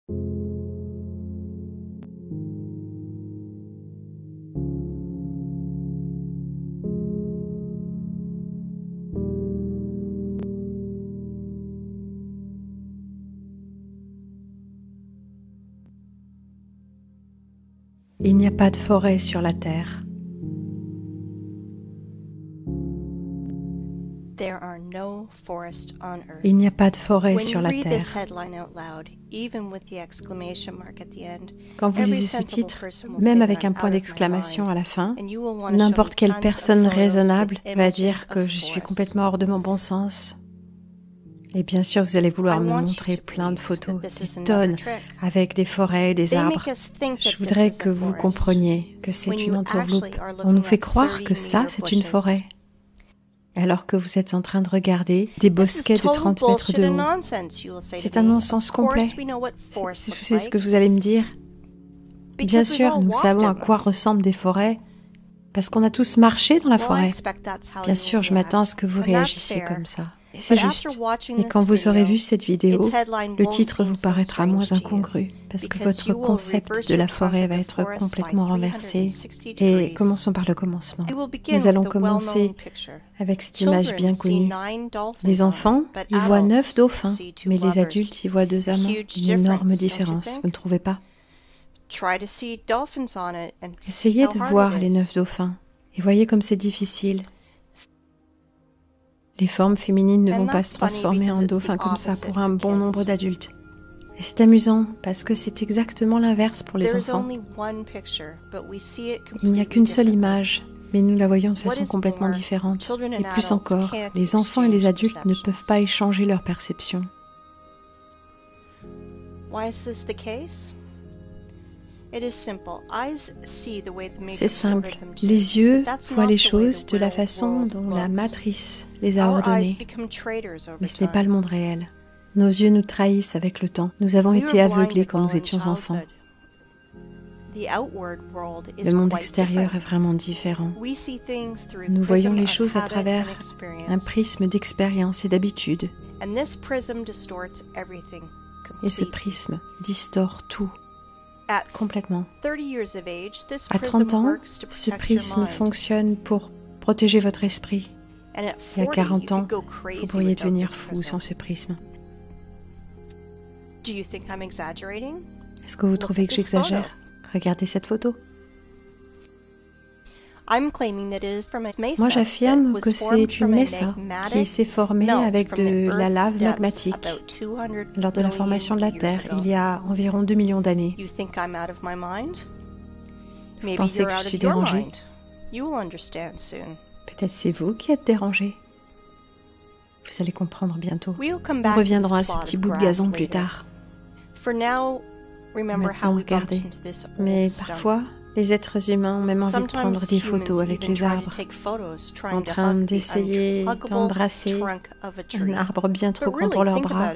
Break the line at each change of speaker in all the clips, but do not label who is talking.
Il n'y a pas de forêt sur la Terre. Il n'y a pas de forêt sur la Terre. Quand vous lisez ce titre, même avec un point d'exclamation à la fin, n'importe quelle personne raisonnable va dire que je suis complètement hors de mon bon sens. Et bien sûr, vous allez vouloir me montrer plein de photos, des tonnes, avec des forêts et des arbres. Je voudrais que vous compreniez que c'est une entourloupe. On nous fait croire que ça, c'est une forêt. Alors que vous êtes en train de regarder des bosquets de 30 mètres de haut. C'est un non-sens complet. C'est ce que vous allez me dire. Bien sûr, nous savons à quoi ressemblent des forêts, parce qu'on a tous marché dans la forêt. Bien sûr, je m'attends à ce que vous réagissiez comme ça. Et c'est juste. Et quand vous aurez vu cette vidéo, le titre vous paraîtra moins incongru, parce que votre concept de la forêt va être complètement renversé. Et commençons par le commencement. Nous allons commencer avec cette image bien connue. Les enfants y voient 9 dauphins, mais les adultes y voient 2 amants. Une énorme différence, vous ne trouvez pas? Essayez de voir les 9 dauphins, et voyez comme c'est difficile. Les formes féminines ne vont pas se transformer en dauphins comme ça pour un bon nombre d'adultes. Et c'est amusant parce que c'est exactement l'inverse pour les enfants. Il n'y a qu'une seule image, mais nous la voyons de façon complètement différente. Et plus encore, les enfants et les adultes ne peuvent pas échanger leur perception. C'est simple, les yeux voient les choses de la façon dont la matrice les a ordonnées. Mais ce n'est pas le monde réel. Nos yeux nous trahissent avec le temps. Nous avons été aveuglés quand nous étions enfants. Le monde extérieur est vraiment différent. Nous voyons les choses à travers un prisme d'expérience et d'habitude. Et ce prisme distord tout. Complètement. À 30 ans, ce prisme fonctionne pour protéger votre esprit. Et à 40 ans, vous pourriez devenir fou sans ce prisme. Est-ce que vous trouvez que j'exagère? Regardez cette photo. Moi, j'affirme que c'est une mesa qui s'est formée avec de la lave magmatique lors de la formation de la Terre il y a environ 2 millions d'années. Vous pensez que je suis dérangée? Peut-être c'est vous qui êtes dérangé. Vous allez comprendre bientôt. Nous reviendrons à ce petit bout de gazon plus tard. Maintenant, regardez. Mais parfois, les êtres humains ont même envie de prendre des photos avec les arbres, en train d'essayer d'embrasser un arbre bien trop grand pour leurs bras.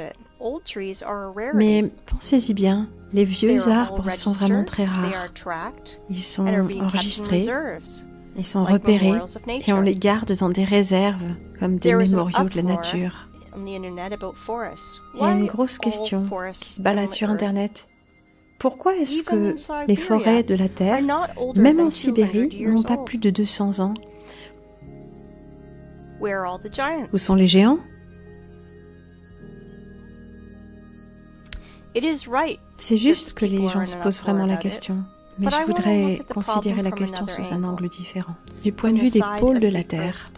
Mais pensez-y bien, les vieux arbres sont vraiment très rares. Ils sont enregistrés, ils sont repérés et on les garde dans des réserves comme des mémoriaux de la nature. Il y a une grosse question qui se balade sur Internet. Pourquoi est-ce que les forêts de la Terre, même en Sibérie, n'ont pas plus de 200 ans? Où sont les géants? C'est juste que les gens se posent vraiment la question. Mais je voudrais considérer la question sous un angle différent. Du point de vue des pôles de la Terre.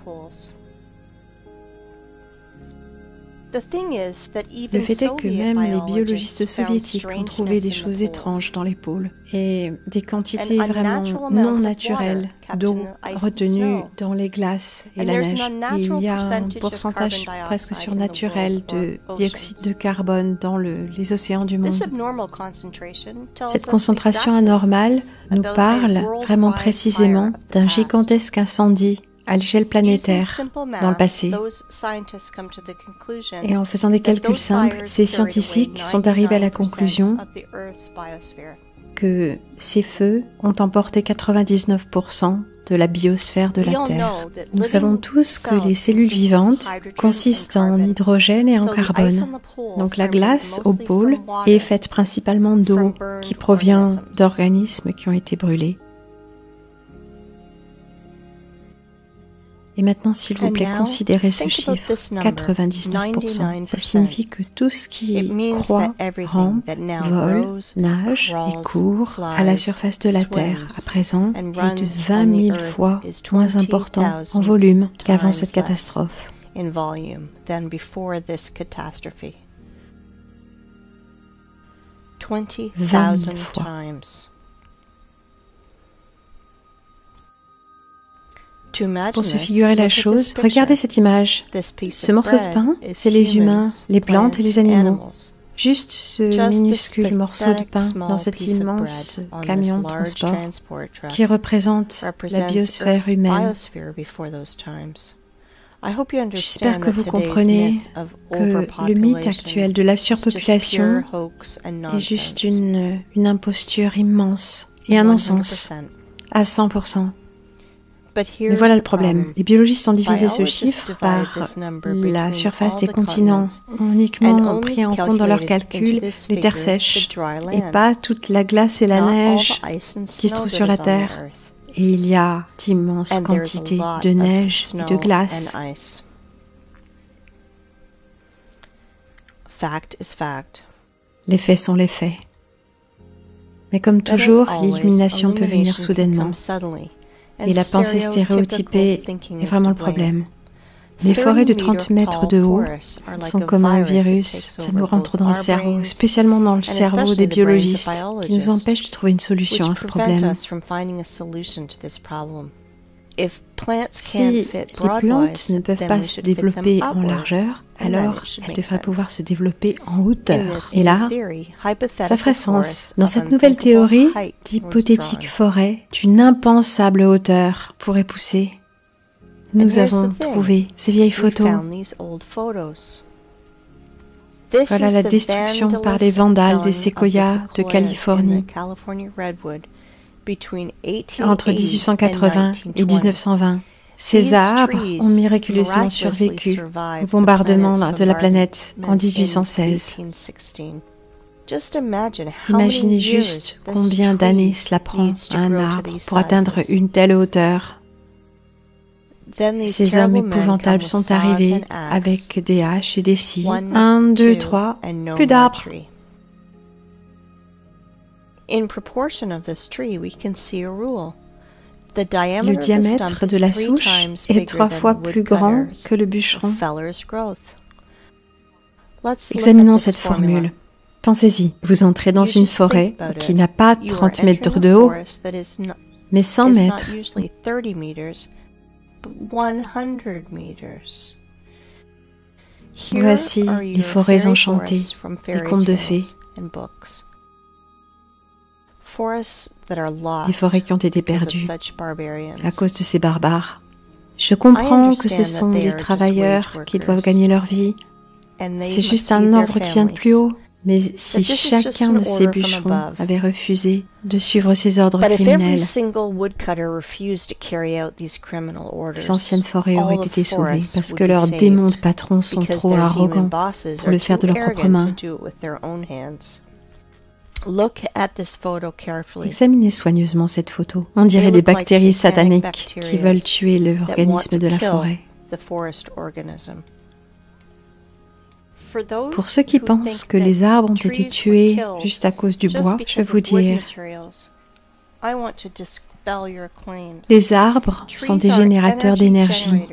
Le fait est que même les biologistes soviétiques ont trouvé des choses étranges dans les pôles et des quantités vraiment non naturelles d'eau retenues dans les glaces et la neige. Et il y a un pourcentage presque surnaturel de dioxyde de carbone dans les océans du monde. Cette concentration anormale nous parle vraiment précisément d'un gigantesque incendie à l'échelle planétaire dans le passé. Et en faisant des calculs simples, ces scientifiques sont arrivés à la conclusion que ces feux ont emporté 99% de la biosphère de la Terre. Nous savons tous que les cellules vivantes consistent en hydrogène et en carbone. Donc la glace au pôle est faite principalement d'eau qui provient d'organismes qui ont été brûlés. Et maintenant, s'il vous plaît, considérez ce chiffre, 99%. Ça signifie que tout ce qui croît, rampe, vole, nage et court à la surface de la Terre, à présent, est de 20 000 fois moins important en volume qu'avant cette catastrophe. 20 000 fois. Pour se figurer la chose, regardez cette image. Ce morceau de pain, c'est les humains, les plantes et les animaux. Juste ce minuscule morceau de pain dans cet immense camion de transport qui représente la biosphère humaine. J'espère que vous comprenez que le mythe actuel de la surpopulation est juste une imposture immense et un non-sens à 100%. Mais voilà le problème. Les biologistes ont divisé ce chiffre par la surface des continents, ont uniquement pris en compte dans leurs calculs les terres sèches et pas toute la glace et la neige qui se trouvent sur la Terre. Et il y a d'immenses quantités de neige et de glace. Les faits sont les faits. Mais comme toujours, l'illumination peut venir soudainement. Et la pensée stéréotypée est vraiment le problème. Les forêts de 30 mètres de haut sont comme un virus, ça nous rentre dans le cerveau, spécialement dans le cerveau des biologistes, qui nous empêche de trouver une solution à ce problème. Si les plantes ne peuvent pas se développer en largeur, alors elles devraient pouvoir se développer en hauteur. Et là, ça ferait sens. Dans cette nouvelle théorie, d'hypothétiques forêts d'une impensable hauteur pourraient pousser. Nous avons trouvé ces vieilles photos. Voilà la destruction par les vandales des séquoias de Californie. Entre 1880 et 1920, ces arbres ont miraculeusement survécu au bombardement de la planète en 1816. Imaginez juste combien d'années cela prend à un arbre pour atteindre une telle hauteur. Ces hommes épouvantables sont arrivés avec des haches et des scies. 1, 2, 3, plus d'arbres. Le diamètre de la souche est 3 fois plus grand que le bûcheron. Examinons cette formule. Pensez-y, vous entrez dans une forêt qui n'a pas 30 mètres de haut, mais 100 mètres. Voici les forêts enchantées des contes de fées. Des forêts qui ont été perdues à cause de ces barbares. Je comprends que ce sont des travailleurs qui doivent gagner leur vie. C'est juste un ordre qui vient de plus haut. Mais si chacun de ces bûcherons avait refusé de suivre ces ordres criminels, les anciennes forêts auraient été sauvées parce que leurs démons de patrons sont trop arrogants pour le faire de leurs propres mains. Examinez soigneusement cette photo. On dirait des bactéries sataniques qui veulent tuer l'organisme de la forêt. Pour ceux qui pensent que les arbres ont été tués juste à cause du bois, je vais vous dire, les arbres sont des générateurs d'énergie.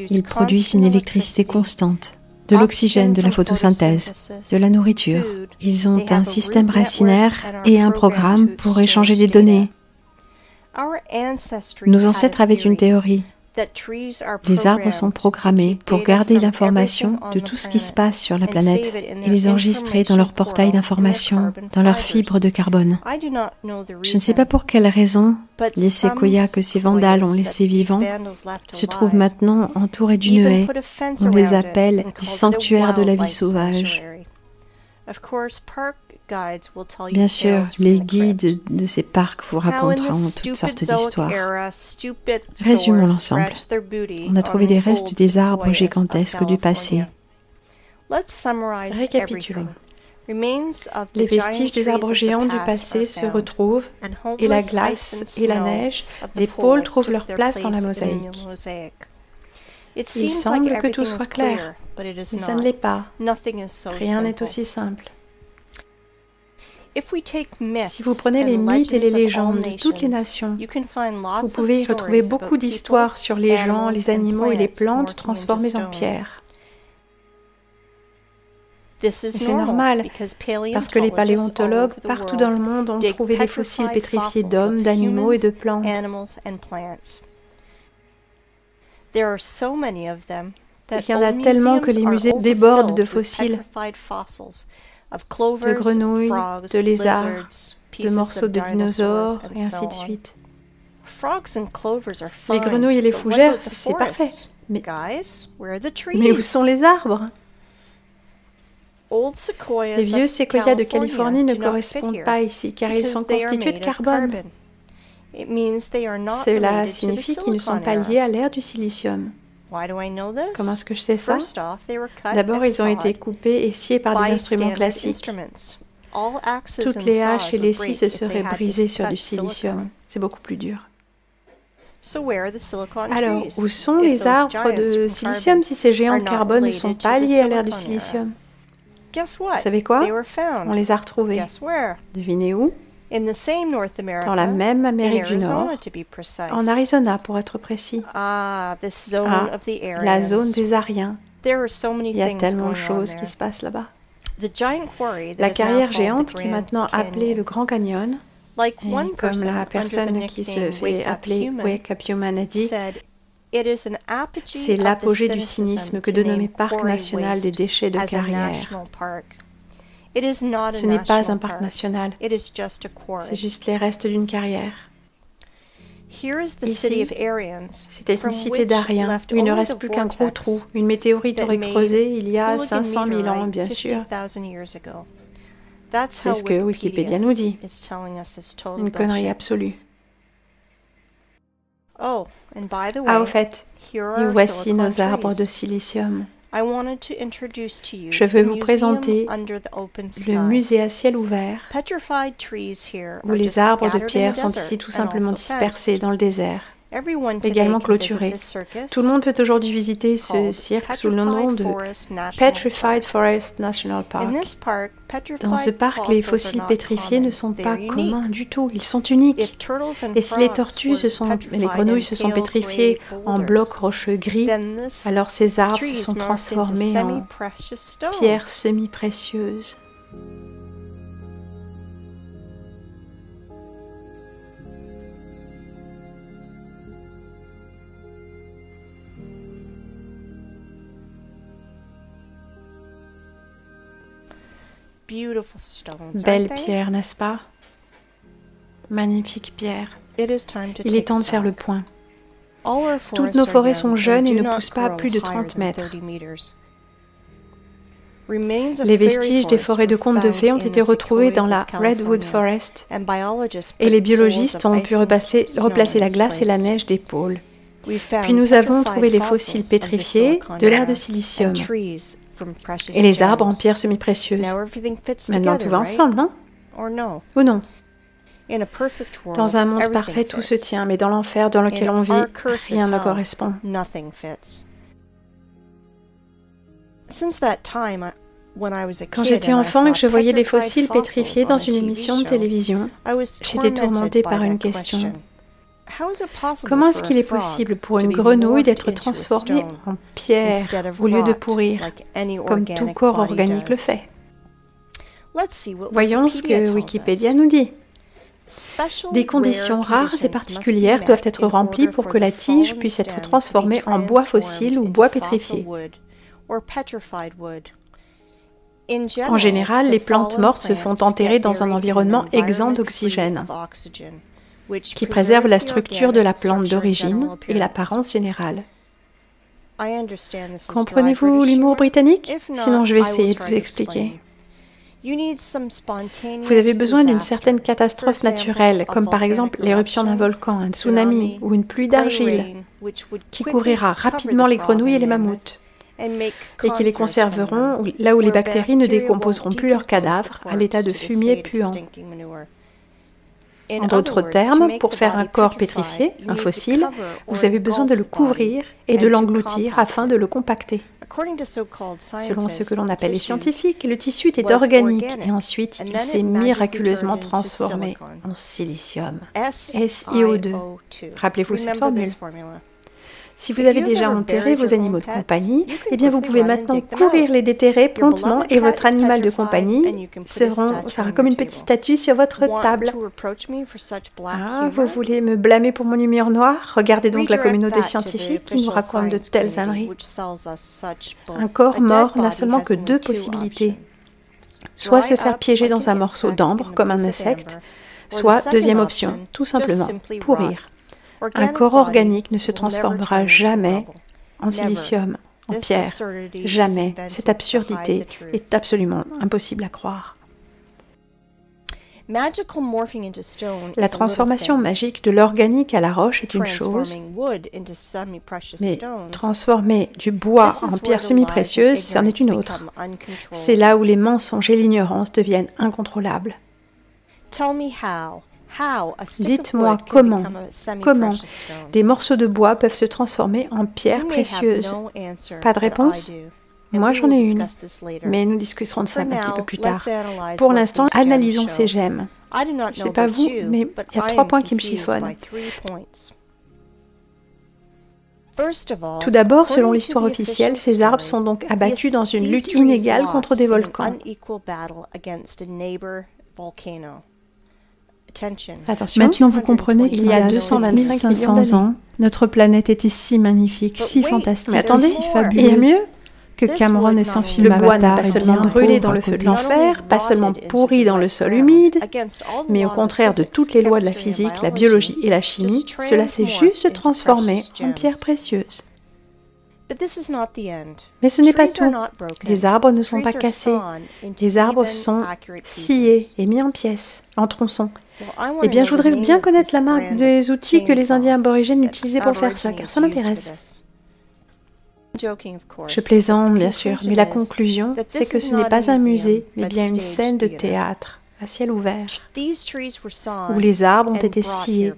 Ils produisent une électricité constante, de l'oxygène, de la photosynthèse, de la nourriture. Ils ont un système racinaire et un programme pour échanger des données. Nos ancêtres avaient une théorie. Les arbres sont programmés pour garder l'information de tout ce qui se passe sur la planète et les enregistrer dans leur portail d'information, dans leurs fibres de carbone. Je ne sais pas pour quelle raison les séquoias que ces vandales ont laissés vivants se trouvent maintenant entourés d'une haie. On les appelle des sanctuaires de la vie sauvage. Bien sûr, les guides de ces parcs vous raconteront toutes sortes d'histoires. Résumons l'ensemble. On a trouvé des restes des arbres gigantesques du passé. Récapitulons. Les vestiges des arbres géants du passé se retrouvent et la glace et la neige des pôles trouvent leur place dans la mosaïque. Il semble que tout soit clair, mais ça ne l'est pas. Rien n'est aussi simple. Si vous prenez les mythes et les légendes de toutes les nations, vous pouvez y retrouver beaucoup d'histoires sur les gens, les animaux et les plantes transformées en pierre. Et c'est normal, parce que les paléontologues partout dans le monde ont trouvé des fossiles pétrifiés d'hommes, d'animaux et de plantes. Il y en a tellement que les musées débordent de fossiles, de grenouilles, de lézards, de morceaux de dinosaures, et ainsi de suite. Les grenouilles et les fougères, c'est parfait. Mais où sont les arbres ? Les vieux séquoias de Californie ne correspondent pas ici, car ils sont constitués de carbone. Cela signifie qu'ils ne sont pas liés à l'ère du silicium. Comment est-ce que je sais ça? D'abord, ils ont été coupés et sciés par des instruments classiques. Toutes les haches et les scies se seraient brisées sur du silicium. C'est beaucoup plus dur. Alors, où sont les arbres de silicium si ces géants de carbone ne sont pas liés à l'ère du silicium? Vous savez quoi? On les a retrouvés. Devinez où? Dans la même Amérique du Nord, en Arizona pour être précis. La zone des Ariens. Il y a tellement de choses qui se passent là-bas. La carrière géante qui est maintenant appelée le Grand Canyon, et comme la personne qui se fait appeler Wake Up Human a dit, c'est l'apogée du cynisme que de nommer Parc national des déchets de carrière. Ce n'est pas un parc national, c'est juste les restes d'une carrière. Ici, c'était une cité d'Ariens où il ne reste plus qu'un gros trou. Une météorite aurait creusé il y a 500 000 ans, bien sûr. C'est ce que Wikipédia nous dit. Une connerie absolue. Ah, au fait, et voici nos arbres de silicium. Je veux vous présenter le musée à ciel ouvert, où les arbres de pierre sont ici tout simplement dispersés dans le désert, également clôturés. Tout le monde peut aujourd'hui visiter ce cirque sous le nom de Petrified Forest National Park. Dans ce parc, les fossiles pétrifiés ne sont pas communs du tout, ils sont uniques. Et si les tortues et les grenouilles se sont pétrifiées en blocs rocheux gris, alors ces arbres se sont transformés en pierres semi-précieuses. Belle pierre, n'est-ce pas? Magnifique pierre. Il est temps de faire le point. Toutes nos forêts sont jeunes et ne poussent pas à plus de 30 mètres. Les vestiges des forêts de contes de fées ont été retrouvés dans la Redwood Forest et les biologistes ont pu replacer la glace et la neige des pôles. Puis nous avons trouvé les fossiles pétrifiés de l'ère de silicium et les arbres en pierres semi-précieuses. Maintenant tout va ensemble, non? Ou non? Dans un monde parfait, tout se tient, mais dans l'enfer dans lequel on vit, rien ne correspond. Quand j'étais enfant et que je voyais des fossiles pétrifiés dans une émission de télévision, j'étais tourmentée par une question. Comment est-ce qu'il est possible pour une grenouille d'être transformée en pierre au lieu de pourrir, comme tout corps organique le fait? Voyons ce que Wikipédia nous dit. Des conditions rares et particulières doivent être remplies pour que la tige puisse être transformée en bois fossile ou bois pétrifié. En général, les plantes mortes se font enterrer dans un environnement exempt d'oxygène, qui préserve la structure de la plante d'origine et l'apparence générale. Comprenez-vous l'humour britannique? Sinon, je vais essayer de vous expliquer. Vous avez besoin d'une certaine catastrophe naturelle, comme par exemple l'éruption d'un volcan, un tsunami ou une pluie d'argile, qui couvrira rapidement les grenouilles et les mammouths, et qui les conserveront là où les bactéries ne décomposeront plus leurs cadavres à l'état de fumier puant. En d'autres termes, pour faire un corps pétrifié, un fossile, vous avez besoin de le couvrir et de l'engloutir afin de le compacter. Selon ce que l'on appelle les scientifiques, le tissu était organique et ensuite il s'est miraculeusement transformé en silicium, SiO2. Rappelez-vous cette formule. Si vous avez déjà enterré vos animaux de compagnie, eh bien vous pouvez maintenant courir les déterrer promptement et votre animal de compagnie sera comme une petite statue sur votre table. Ah, vous voulez me blâmer pour mon humeur noire? Regardez donc la communauté scientifique qui nous raconte de telles âneries. Un corps mort n'a seulement que deux possibilités. Soit se faire piéger dans un morceau d'ambre comme un insecte, soit, deuxième option, tout simplement, pourrir. Un corps organique ne se transformera jamais en silicium, en pierre. Jamais. Cette absurdité est absolument impossible à croire. La transformation magique de l'organique à la roche est une chose, mais transformer du bois en pierre semi-précieuse, c'en est une autre. C'est là où les mensonges et l'ignorance deviennent incontrôlables. Dites-moi comment des morceaux de bois peuvent se transformer en pierres précieuses. Pas de réponse? Moi j'en ai une, mais nous discuterons de ça un petit peu plus tard. Pour l'instant, analysons ces gemmes. Je ne sais pas vous, mais il y a 3 points qui me chiffonnent. Tout d'abord, selon l'histoire officielle, ces arbres sont donc abattus dans une lutte inégale contre des volcans. Attention, maintenant vous comprenez qu'il y a 225 500 ans, notre planète était si magnifique, si fantastique, mais attendez, si fabuleuse. Il y a mieux que Cameron et son film Avatar. Le bois n'a pas seulement brûlé dans le feu de l'enfer, pas seulement pourri dans le sol humide, mais au contraire de toutes les lois de la physique, la biologie et la chimie, cela s'est juste transformé en pierres précieuses. Mais ce n'est pas tout. Les arbres ne sont pas cassés. Les arbres sont sciés et mis en pièces, en tronçons. Eh bien, je voudrais bien connaître la marque des outils que les Indiens aborigènes utilisaient pour faire ça, car ça m'intéresse. Je plaisante, bien sûr, mais la conclusion, c'est que ce n'est pas un musée, mais bien une scène de théâtre, à ciel ouvert, où les arbres ont été sciés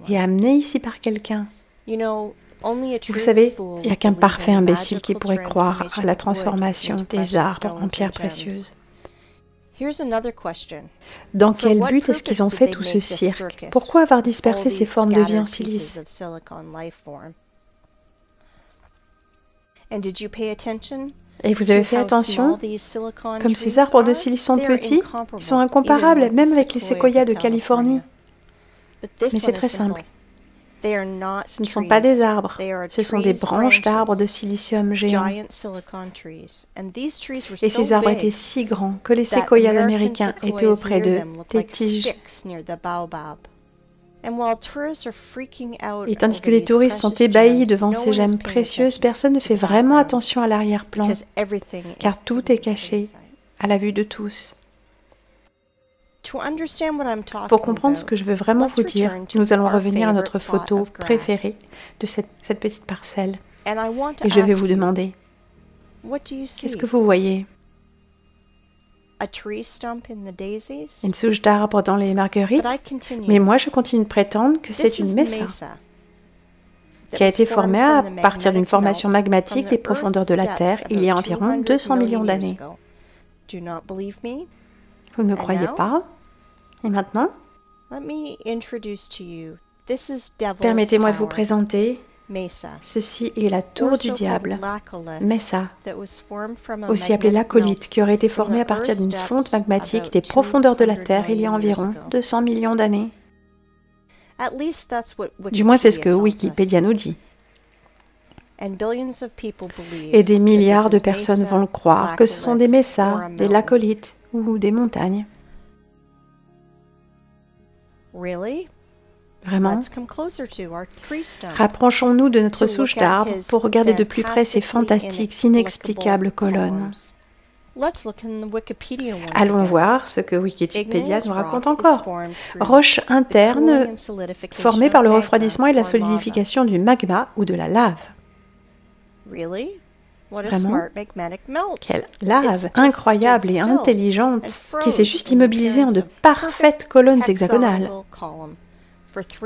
et amenés ici par quelqu'un. Vous savez, il n'y a qu'un parfait imbécile qui pourrait croire à la transformation des arbres en pierres précieuses. Dans quel but est-ce qu'ils ont fait tout ce cirque? Pourquoi avoir dispersé ces formes de vie en silice? Et vous avez fait attention? Comme ces arbres de silice sont petits, ils sont incomparables même avec les séquoias de Californie. Mais c'est très simple. Ce ne sont pas des arbres, ce sont des branches d'arbres de silicium géants. Et ces arbres étaient si grands que les séquoias américains étaient auprès d'eux, des tiges. Et tandis que les touristes sont ébahis devant ces gemmes précieuses, personne ne fait vraiment attention à l'arrière-plan, car tout est caché à la vue de tous. Pour comprendre ce que je veux vraiment vous dire, nous allons revenir à notre photo préférée de cette petite parcelle. Et je vais vous demander, qu'est-ce que vous voyez? Une souche d'arbre dans les marguerites? Mais moi, je continue de prétendre que c'est une mesa, qui a été formée à partir d'une formation magmatique des profondeurs de la Terre il y a environ 200 millions d'années. Vous ne me croyez pas? Et maintenant? Permettez-moi de vous présenter. Ceci est la tour du diable, Mesa, aussi appelée l'acolite, qui aurait été formée à partir d'une fonte magmatique des profondeurs de la Terre il y a environ 200 millions d'années. Du moins, c'est ce que Wikipédia nous dit. Et des milliards de personnes vont le croire que ce sont des mesas, des lacolites ou des montagnes. Vraiment? Rapprochons-nous de notre souche d'arbre pour regarder de plus près ces fantastiques, inexplicables colonnes. Allons voir ce que Wikipédia nous raconte encore. Roche interne formée par le refroidissement et la solidification du magma ou de la lave. Vraiment? Quelle lave incroyable et intelligente qui s'est juste immobilisée en de parfaites colonnes hexagonales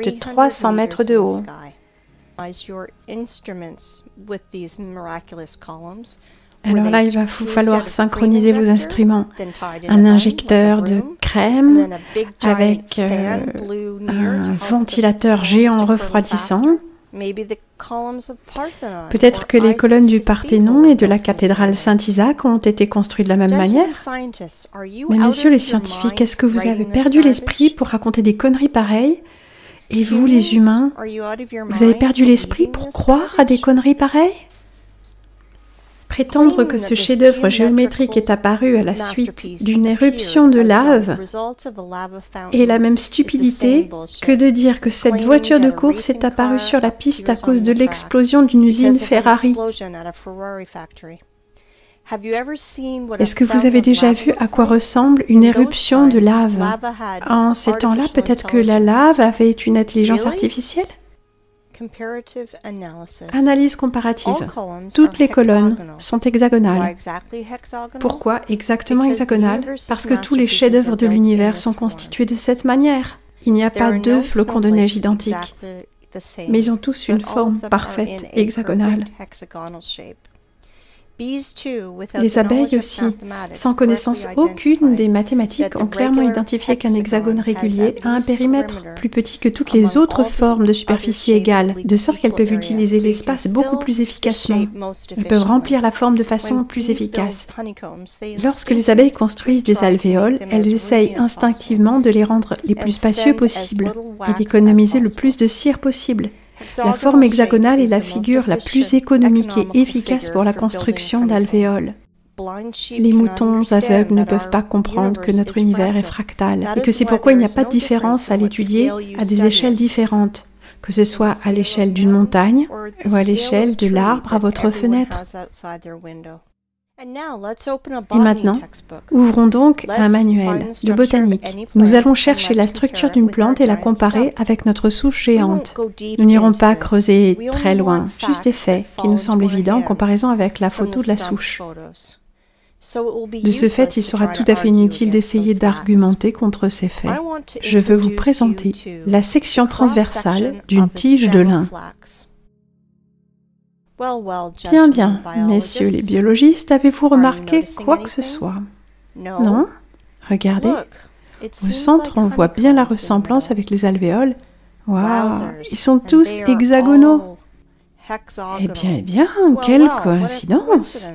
de 300 mètres de haut. Alors là, il va vous falloir synchroniser vos instruments. Un injecteur de crème avec un ventilateur géant refroidissant. Peut-être que les colonnes du Parthénon et de la cathédrale Saint-Isaac ont été construites de la même manière. Mais messieurs les scientifiques, est-ce que vous avez perdu l'esprit pour raconter des conneries pareilles? Et vous, les humains, vous avez perdu l'esprit pour croire à des conneries pareilles? Prétendre que ce chef-d'œuvre géométrique est apparu à la suite d'une éruption de lave est la même stupidité que de dire que cette voiture de course est apparue sur la piste à cause de l'explosion d'une usine Ferrari. Est-ce que vous avez déjà vu à quoi ressemble une éruption de lave? En ces temps-là, peut-être que la lave avait une intelligence artificielle? Analyse comparative. Toutes les colonnes sont hexagonales. Pourquoi exactement hexagonales? Parce que tous les chefs-d'œuvre de l'univers sont constitués de cette manière. Il n'y a pas deux flocons de neige identiques, mais ils ont tous une forme parfaite hexagonale. Les abeilles aussi, sans connaissance aucune des mathématiques, ont clairement identifié qu'un hexagone régulier a un périmètre plus petit que toutes les autres formes de superficie égale, de sorte qu'elles peuvent utiliser l'espace beaucoup plus efficacement. Elles peuvent remplir la forme de façon plus efficace. Lorsque les abeilles construisent des alvéoles, elles essayent instinctivement de les rendre les plus spacieux possibles et d'économiser le plus de cire possible. La forme hexagonale est la figure la plus économique et efficace pour la construction d'alvéoles. Les moutons aveugles ne peuvent pas comprendre que notre univers est fractal et que c'est pourquoi il n'y a pas de différence à l'étudier à des échelles différentes, que ce soit à l'échelle d'une montagne ou à l'échelle de l'arbre à votre fenêtre. Et maintenant, ouvrons donc un manuel de botanique. Nous allons chercher la structure d'une plante et la comparer avec notre souche géante. Nous n'irons pas creuser très loin, juste des faits qui nous semblent évidents en comparaison avec la photo de la souche. De ce fait, il sera tout à fait inutile d'essayer d'argumenter contre ces faits. Je veux vous présenter la section transversale d'une tige de lin. Bien, bien, messieurs les biologistes, avez-vous remarqué quoi que ce soit? Non? Regardez. Au centre, on voit bien la ressemblance avec les alvéoles. Waouh, ils sont tous hexagonaux. Eh bien, quelle coïncidence!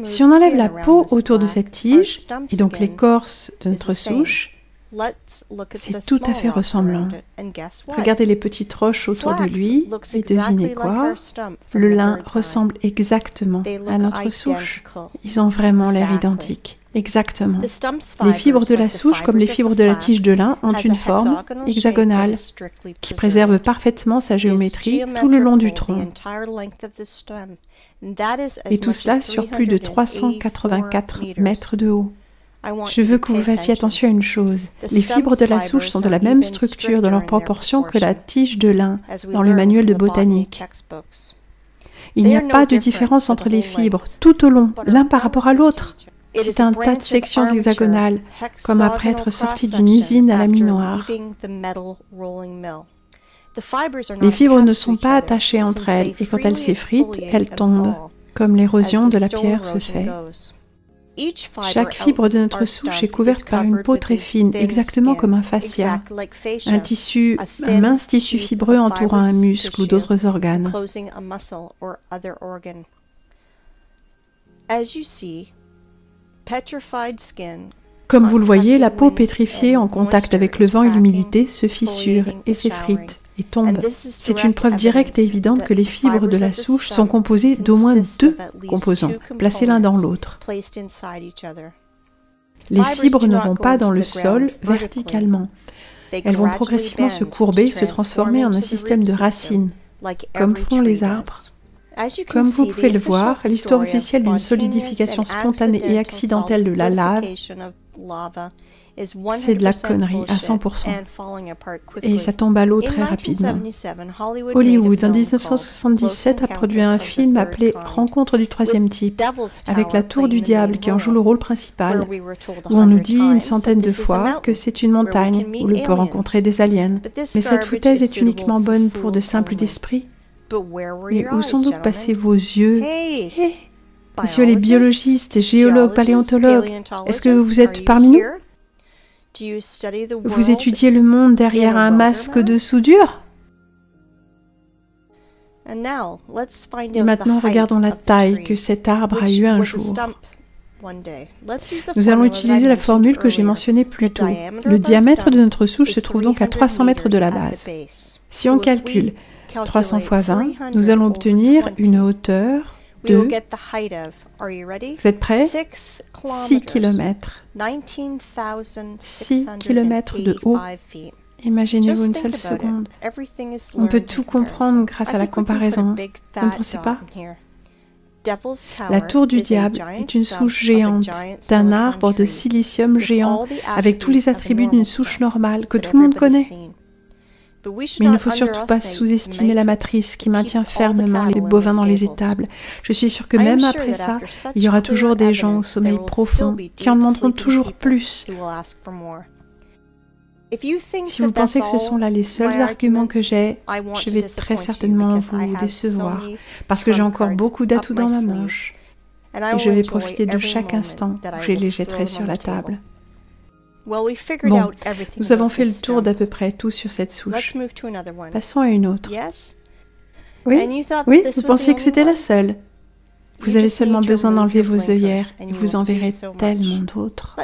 Si on enlève la peau autour de cette tige, et donc l'écorce de notre souche, c'est tout à fait ressemblant. Regardez les petites roches autour de lui et devinez quoi? Le lin ressemble exactement à notre souche. Ils ont vraiment l'air identiques. Exactement. Les fibres de la souche, comme les fibres de la tige de lin, ont une forme hexagonale qui préserve parfaitement sa géométrie tout le long du tronc. Et tout cela sur plus de 384 mètres de haut. Je veux que vous fassiez attention à une chose. Les fibres de la souche sont de la même structure dans leur proportion que la tige de lin dans le manuel de botanique. Il n'y a pas de différence entre les fibres tout au long, l'un par rapport à l'autre. C'est un tas de sections hexagonales, comme après être sorti d'une usine à laminoir. Les fibres ne sont pas attachées entre elles, et quand elles s'effritent, elles tombent, comme l'érosion de la pierre se fait. Chaque fibre de notre souche est couverte par une peau très fine, exactement comme un fascia, un mince tissu fibreux entourant un muscle ou d'autres organes. Comme vous le voyez, la peau pétrifiée en contact avec le vent et l'humidité se fissure et s'effrite et tombe. C'est une preuve directe et évidente que les fibres de la souche sont composées d'au moins deux composants, placés l'un dans l'autre. Les fibres ne vont pas dans le sol verticalement. Elles vont progressivement se courber et se transformer en un système de racines, comme font les arbres. Comme vous pouvez le voir, l'histoire officielle d'une solidification spontanée et accidentelle de la lave, c'est de la connerie à 100%. Et ça tombe à l'eau très rapidement. Hollywood, en 1977, a produit un film appelé Rencontre du troisième type, avec la Tour du Diable qui en joue le rôle principal, où on nous dit une centaine de fois que c'est une montagne où l'on peut rencontrer des aliens. Mais cette foutaise est uniquement bonne pour de simples d'esprit. Mais où sont donc passés vos yeux? Messieurs les biologistes, géologues, paléontologues, est-ce que vous êtes parmi nous? Vous étudiez le monde derrière un masque de soudure? Et maintenant, regardons la taille que cet arbre a eu un jour. Nous allons utiliser la formule que j'ai mentionnée plus tôt. Le diamètre de notre souche se trouve donc à 300 mètres de la base. Si on calcule 300 fois 20, nous allons obtenir une hauteur de... Vous êtes prêts? 6 km. 6 km de haut. Imaginez-vous une seule seconde. On peut tout comprendre grâce à la comparaison. Vous ne pensez pas? La tour du diable est une souche géante d'un arbre de silicium géant avec tous les attributs d'une souche normale que tout le monde connaît. Mais il ne faut surtout pas sous-estimer la matrice qui maintient fermement les bovins dans les étables. Je suis sûre que même après ça, il y aura toujours des gens au sommeil profond qui en demanderont toujours plus. Si vous pensez que ce sont là les seuls arguments que j'ai, je vais très certainement vous décevoir, parce que j'ai encore beaucoup d'atouts dans ma manche. Et je vais profiter de chaque instant où je les jetterai sur la table. Bon, nous avons fait le tour d'à peu près tout sur cette souche. Passons à une autre. Oui, vous pensiez que c'était la seule. Vous avez seulement besoin d'enlever vos œillères et vous en verrez tellement d'autres.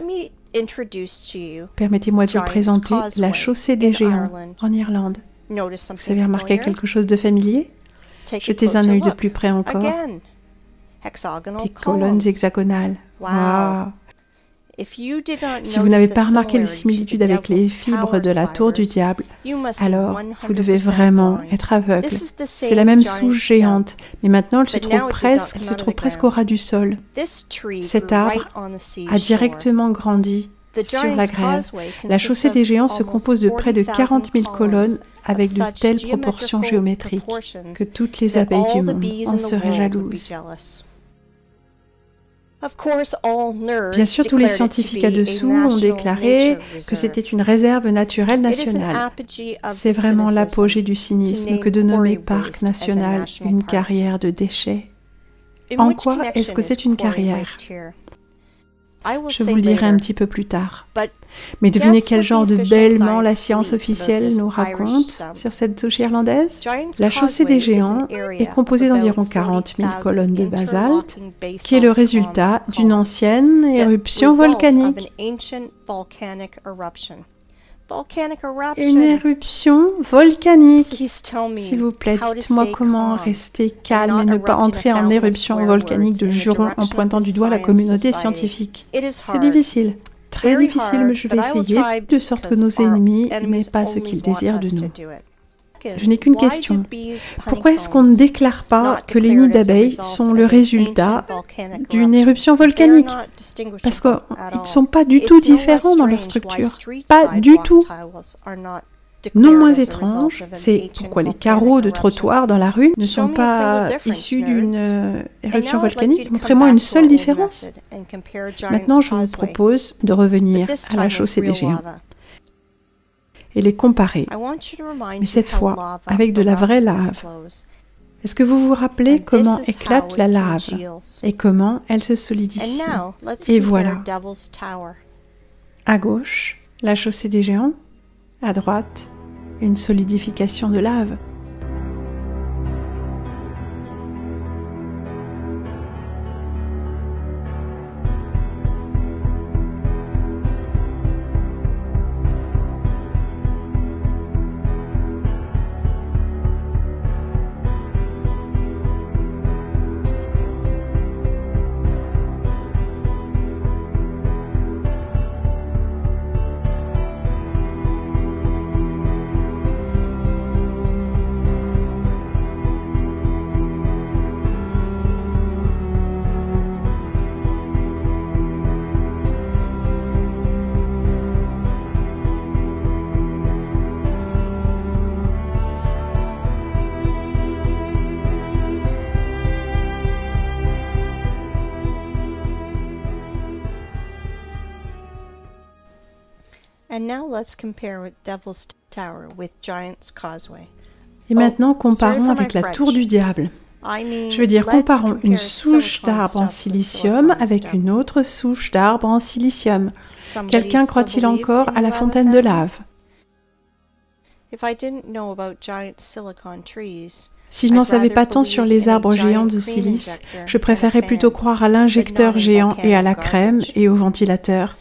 Permettez-moi de vous présenter la chaussée des géants en Irlande. Vous avez remarqué quelque chose de familier? Jetez un œil de plus près encore. Des colonnes hexagonales. Waouh! Si vous n'avez pas remarqué les similitudes avec les fibres de la tour du diable, alors vous devez vraiment être aveugle. C'est la même souche géante, mais maintenant elle se trouve presque au ras du sol. Cet arbre a directement grandi sur la grève. La chaussée des géants se compose de près de 40 000 colonnes avec de telles proportions géométriques que toutes les abeilles du monde en seraient jalouses. Bien sûr, tous les scientifiques à-dessous ont déclaré que c'était une réserve naturelle nationale. C'est vraiment l'apogée du cynisme que de nommer parc national une carrière de déchets. En quoi est-ce que c'est une carrière? Je vous le dirai un petit peu plus tard. Mais devinez quel genre de bêlement la science officielle nous raconte sur cette souche irlandaise? La chaussée des géants est composée d'environ 40 000 colonnes de basalte, qui est le résultat d'une ancienne éruption volcanique. Une éruption volcanique. S'il vous plaît, dites-moi comment rester calme et ne pas entrer en éruption volcanique de jurons en pointant du doigt la communauté scientifique. C'est difficile, très difficile, mais je vais essayer, de sorte que nos ennemis n'aient pas ce qu'ils désirent de nous. Je n'ai qu'une question. Pourquoi est-ce qu'on ne déclare pas que les nids d'abeilles sont le résultat d'une éruption volcanique? Parce qu'ils ne sont pas du tout différents dans leur structure. Pas du tout. Non moins étrange, c'est pourquoi les carreaux de trottoir dans la rue ne sont pas issus d'une éruption volcanique. Montrez-moi une seule différence. Maintenant, je vous propose de revenir à la chaussée des géants et les comparer, mais cette fois avec de la vraie lave. Est-ce que vous vous rappelez comment éclate la lave et comment elle se solidifie? Et voilà. À gauche, la chaussée des géants. À droite, une solidification de lave. Et maintenant, comparons avec la tour du diable. Je veux dire, comparons une souche d'arbre en silicium avec une autre souche d'arbre en silicium. Quelqu'un croit-il encore à la fontaine de lave? Si je n'en savais pas tant sur les arbres géants de silice, je préférais plutôt croire à l'injecteur géant et à la crème et au ventilateur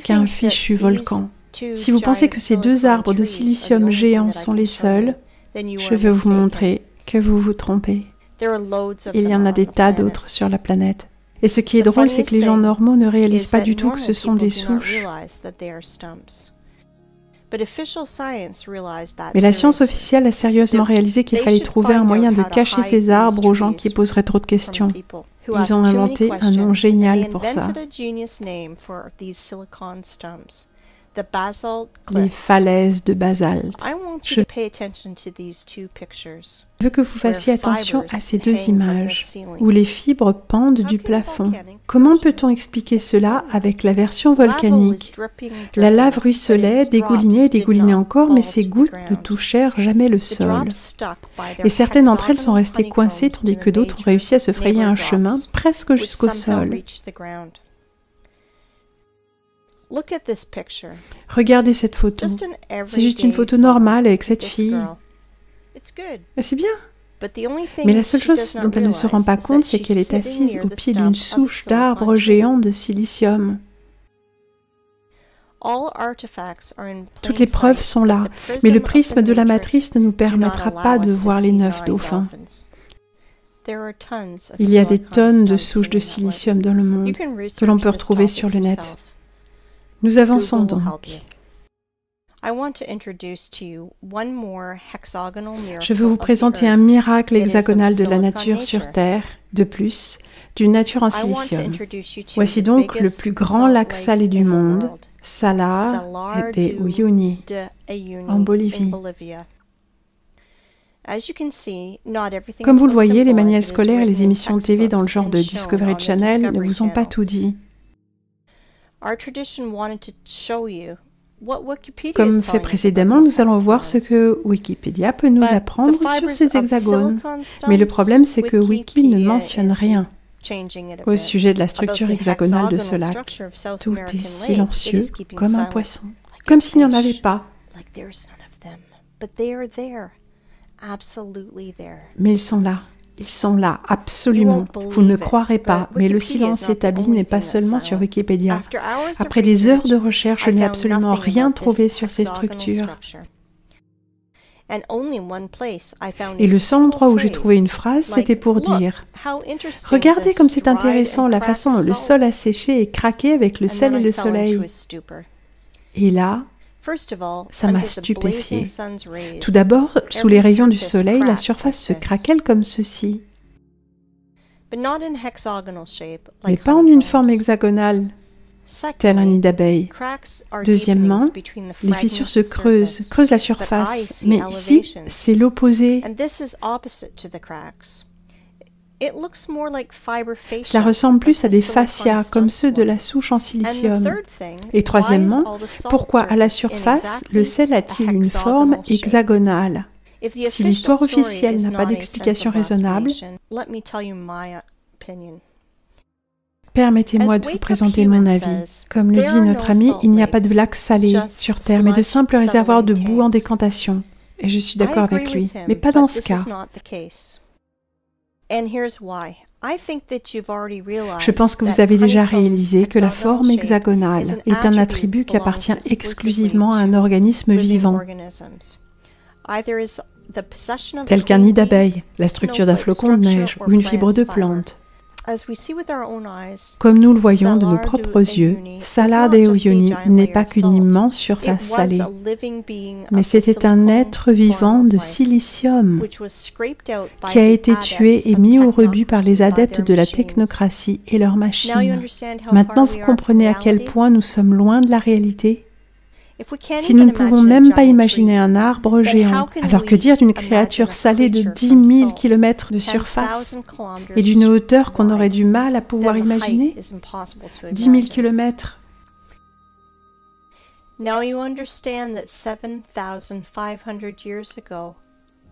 qu'à un fichu volcan. Si vous pensez que ces deux arbres de silicium géants sont les seuls, je vais vous montrer que vous vous trompez. Il y en a des tas d'autres sur la planète. Et ce qui est drôle, c'est que les gens normaux ne réalisent pas du tout que ce sont des souches. Mais la science officielle a sérieusement réalisé qu'il fallait trouver un moyen de cacher ces arbres aux gens qui poseraient trop de questions. Ils ont inventé un nom génial pour ça. Les falaises de basalte. Je veux que vous fassiez attention à ces deux images, où les fibres pendent du plafond. Comment peut-on expliquer cela avec la version volcanique? La lave ruisselait, dégoulinait et dégoulinait encore, mais ces gouttes ne touchèrent jamais le sol. Et certaines d'entre elles sont restées coincées, tandis que d'autres ont réussi à se frayer un chemin presque jusqu'au sol. Regardez cette photo. C'est juste une photo normale avec cette fille. C'est bien. Mais la seule chose dont elle ne se rend pas compte, c'est qu'elle est assise au pied d'une souche d'arbre géant de silicium. Toutes les preuves sont là, mais le prisme de la matrice ne nous permettra pas de voir les 9 dauphins. Il y a des tonnes de souches de silicium dans le monde que l'on peut retrouver sur le net. Nous avançons donc. Je veux vous présenter un miracle hexagonal de la nature sur Terre, de plus, d'une nature en silicium. Voici donc le plus grand lac salé du monde, Salar de Uyuni, en Bolivie. Comme vous le voyez, les manuels scolaires et les émissions de TV dans le genre de Discovery Channel ne vous ont pas tout dit. Comme fait précédemment, nous allons voir ce que Wikipédia peut nous apprendre sur ces hexagones. Mais le problème, c'est que Wiki ne mentionne rien au sujet de la structure hexagonale de ce lac. Tout est silencieux, comme un poisson, comme s'il n'y en avait pas. Mais ils sont là, absolument. Vous ne me croirez pas, mais le silence établi n'est pas seulement sur Wikipédia. Après des heures de recherche, je n'ai absolument rien trouvé sur ces structures. Et le seul endroit où j'ai trouvé une phrase, c'était pour dire « Regardez comme c'est intéressant la façon dont le sol a séché et craqué avec le sel et le soleil. » Et là, ça m'a stupéfiée. Tout d'abord, sous les rayons du soleil, la surface se craquelle comme ceci. Mais pas en une forme hexagonale, tel un nid d'abeille. Deuxièmement, les fissures se creusent la surface, mais ici, c'est l'opposé. Cela ressemble plus à des fascias, comme ceux de la souche en silicium. Et troisièmement, pourquoi à la surface, le sel a-t-il une forme hexagonale? Si l'histoire officielle n'a pas d'explication raisonnable, permettez-moi de vous présenter mon avis. Comme le dit notre ami, il n'y a pas de lac salé sur Terre, mais de simples réservoirs de boue en décantation. Et je suis d'accord avec lui, mais pas dans ce cas. Je pense que vous avez déjà réalisé que la forme hexagonale est un attribut qui appartient exclusivement à un organisme vivant, tel qu'un nid d'abeille, la structure d'un flocon de neige ou une fibre de plante. Comme nous le voyons de nos propres yeux, Salar de Uyuni n'est pas qu'une immense surface salée, mais c'était un être vivant de silicium qui a été tué et mis au rebut par les adeptes de la technocratie et leurs machines. Maintenant, vous comprenez à quel point nous sommes loin de la réalité? Si nous ne pouvons même pas imaginer un arbre géant, alors que dire d'une créature salée de 10 000 km de surface et d'une hauteur qu'on aurait du mal à pouvoir imaginer? 10 000 km.
Now you understand that 7,500 years ago,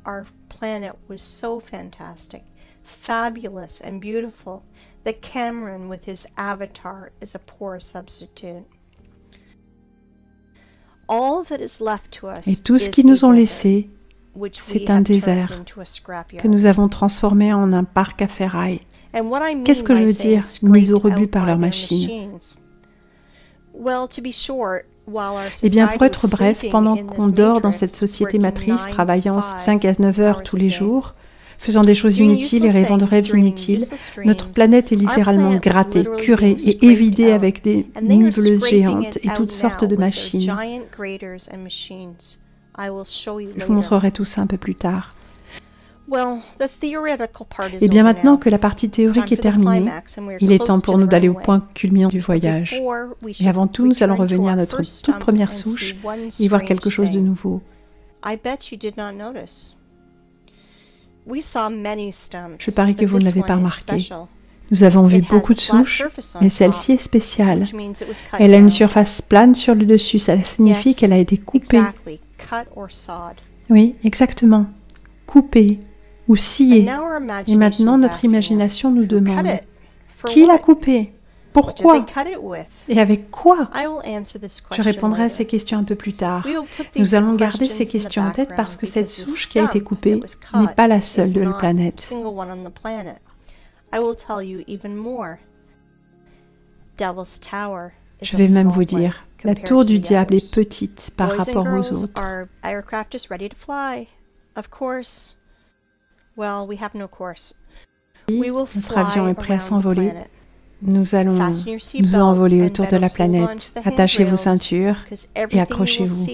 our planet was so fantastic, fabulous, and beautiful that Cameron, with his avatar, is a poor substitute. All that is left to us
Et tout ce qu'ils nous ont laissé, c'est un désert que nous avons transformé en un parc à ferraille. Qu'est-ce que je veux dire, mis au rebut par leurs machines? Eh bien, pour être bref, pendant qu'on dort dans cette société matrice, travaillant 5 à 9 heures tous les jours, faisant des choses inutiles et rêvant de rêves inutiles, notre planète est littéralement grattée, curée et évidée avec des niveleuses géantes et toutes sortes de machines. Je vous montrerai tout ça un peu plus tard. Et bien maintenant que la partie théorique est terminée, il est temps pour nous d'aller au point culminant du voyage. Et avant tout, nous allons revenir à notre toute première souche et voir quelque chose de nouveau. Je parie que vous ne l'avez pas remarqué. Nous avons vu beaucoup de souches, mais celle-ci est spéciale. Elle a une surface plane sur le dessus, ça signifie qu'elle a été coupée. Oui, exactement. Coupée ou sciée. Et maintenant, notre imagination nous demande, qui l'a coupée? Pourquoi? Et avec quoi? Je répondrai à ces questions un peu plus tard. Nous allons garder ces questions en tête parce que cette souche qui a été coupée n'est pas la seule de la planète. Je vais même vous dire, la tour du diable est petite par rapport aux autres. Oui, notre avion est prêt à s'envoler. Nous allons nous envoler autour de la planète. Attachez vos ceintures et accrochez-vous,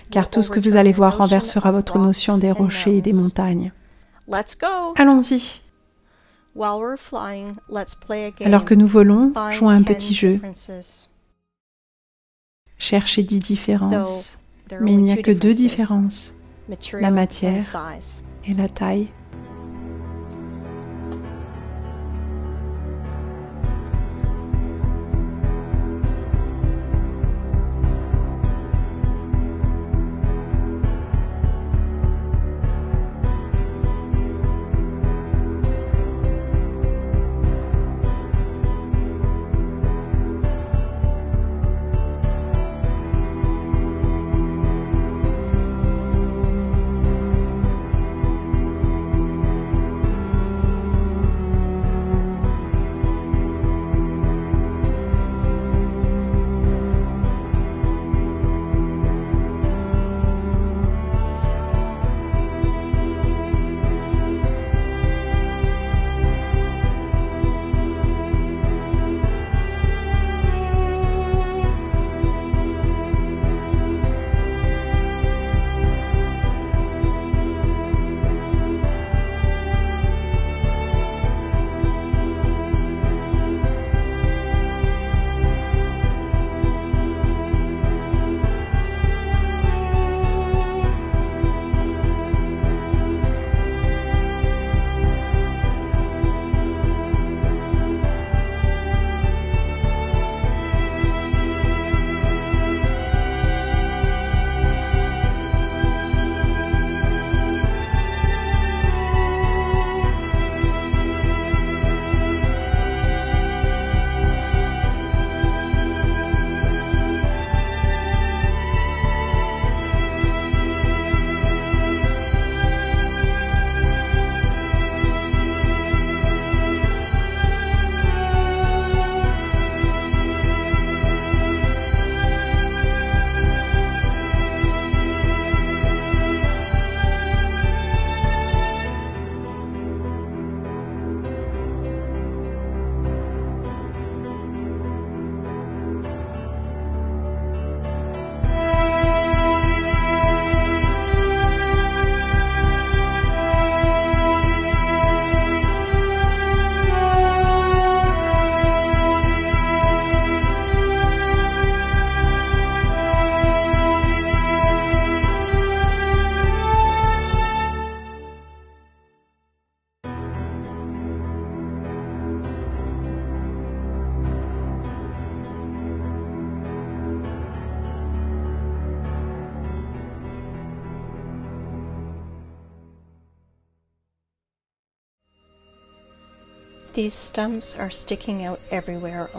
car tout ce que vous allez voir renversera votre notion des rochers et des montagnes. Allons-y. Alors que nous volons, jouons à un petit jeu. Cherchez 10 différences, mais il n'y a que 2 différences, la matière et la taille.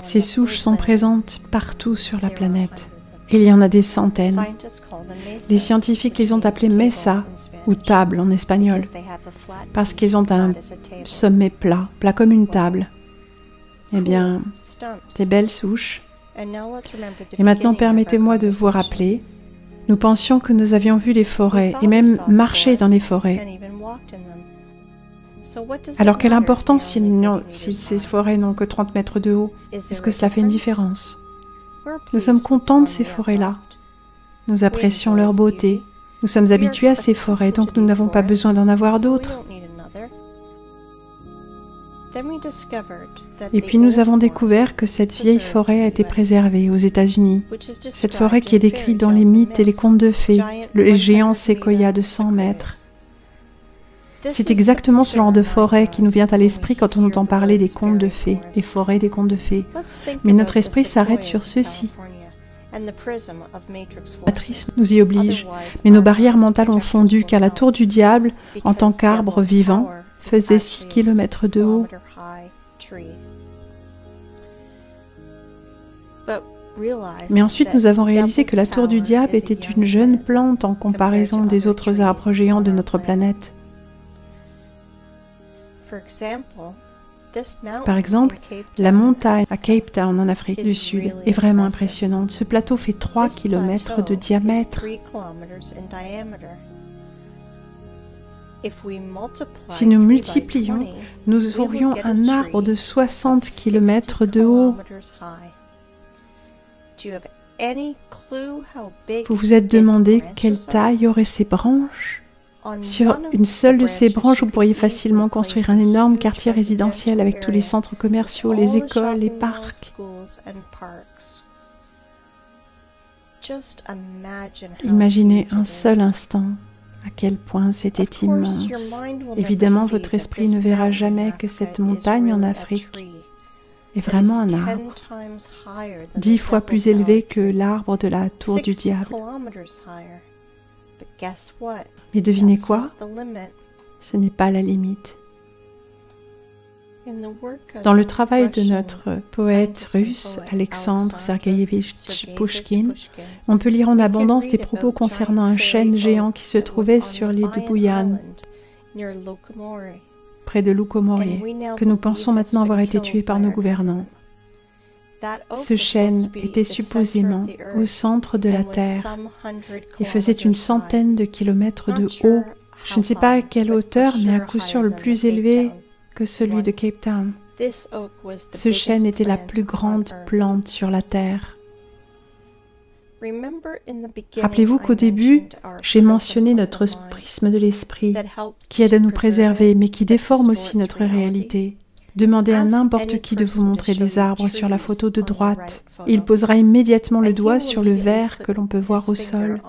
Ces souches sont présentes partout sur la planète. Il y en a des centaines. Les scientifiques les ont appelées mesa, ou table en espagnol, parce qu'ils ont un sommet plat, plat comme une table. Eh bien, ces belles souches. Et maintenant, permettez-moi de vous rappeler, nous pensions que nous avions vu les forêts, et même marché dans les forêts. Alors quelle importance si ces forêts n'ont que 30 mètres de haut? Est-ce que cela fait une différence? Nous sommes contents de ces forêts-là. Nous apprécions leur beauté. Nous sommes habitués à ces forêts, donc nous n'avons pas besoin d'en avoir d'autres. Et puis nous avons découvert que cette vieille forêt a été préservée aux États-Unis. Cette forêt qui est décrite dans les mythes et les contes de fées, le géant séquoia de 100 mètres. C'est exactement ce genre de forêt qui nous vient à l'esprit quand on entend parler des contes de fées, des forêts des contes de fées. Mais notre esprit s'arrête sur ceux-ci. La matrice nous y oblige, mais nos barrières mentales ont fondu car la tour du diable, en tant qu'arbre vivant, faisait 6 km de haut. Mais ensuite nous avons réalisé que la tour du diable était une jeune plante en comparaison des autres arbres géants de notre planète. Par exemple, la montagne à Cape Town en Afrique du Sud est vraiment impressionnante. Ce plateau fait 3 km de diamètre. Si nous multiplions, nous aurions un arbre de 60 km de haut. Vous vous êtes demandé quelle taille auraient ces branches? Sur une seule de ces branches, vous pourriez facilement construire un énorme quartier résidentiel avec tous les centres commerciaux, les écoles, les parcs. Imaginez un seul instant à quel point c'était immense. Évidemment, votre esprit ne verra jamais que cette montagne en Afrique est vraiment un arbre, 10 fois plus élevé que l'arbre de la tour du diable. Mais devinez quoi? Ce n'est pas la limite. Dans le travail de notre poète russe, Alexandre Sergueïevitch Pouchkine, on peut lire en abondance des propos concernant un chêne géant qui se trouvait sur l'île de Bouyan, près de Lukomorye, que nous pensons maintenant avoir été tué par nos gouvernants. Ce chêne était supposément au centre de la Terre et faisait une centaine de kilomètres de haut. Je ne sais pas à quelle hauteur, mais à coup sûr le plus élevé que celui de Cape Town. Ce chêne était la plus grande plante sur la Terre. Rappelez-vous qu'au début, j'ai mentionné notre prisme de l'esprit, qui aide à nous préserver, mais qui déforme aussi notre réalité. Demandez à n'importe qui de vous montrer des arbres sur la photo de droite. Il posera immédiatement le doigt sur le vert que l'on peut voir au sol,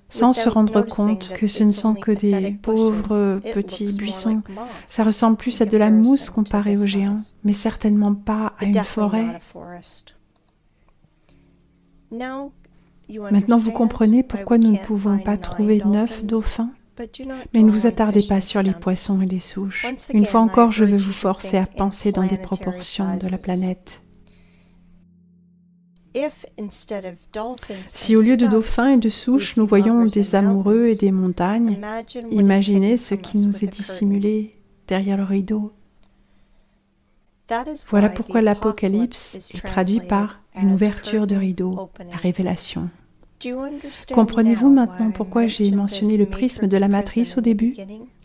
sans se rendre compte que ce ne sont que des pauvres petits buissons. Ça ressemble plus à de la mousse comparé aux géants, mais certainement pas à une forêt. Maintenant, vous comprenez pourquoi nous ne pouvons pas trouver 9 dauphins? Mais ne vous attardez pas sur les poissons et les souches. Une fois encore, je veux vous forcer à penser dans des proportions de la planète. Si au lieu de dauphins et de souches, nous voyons des amoureux et des montagnes, imaginez ce qui nous est dissimulé derrière le rideau. Voilà pourquoi l'Apocalypse est traduit par une ouverture de rideau, la révélation. Comprenez-vous maintenant pourquoi j'ai mentionné le prisme de la matrice au début,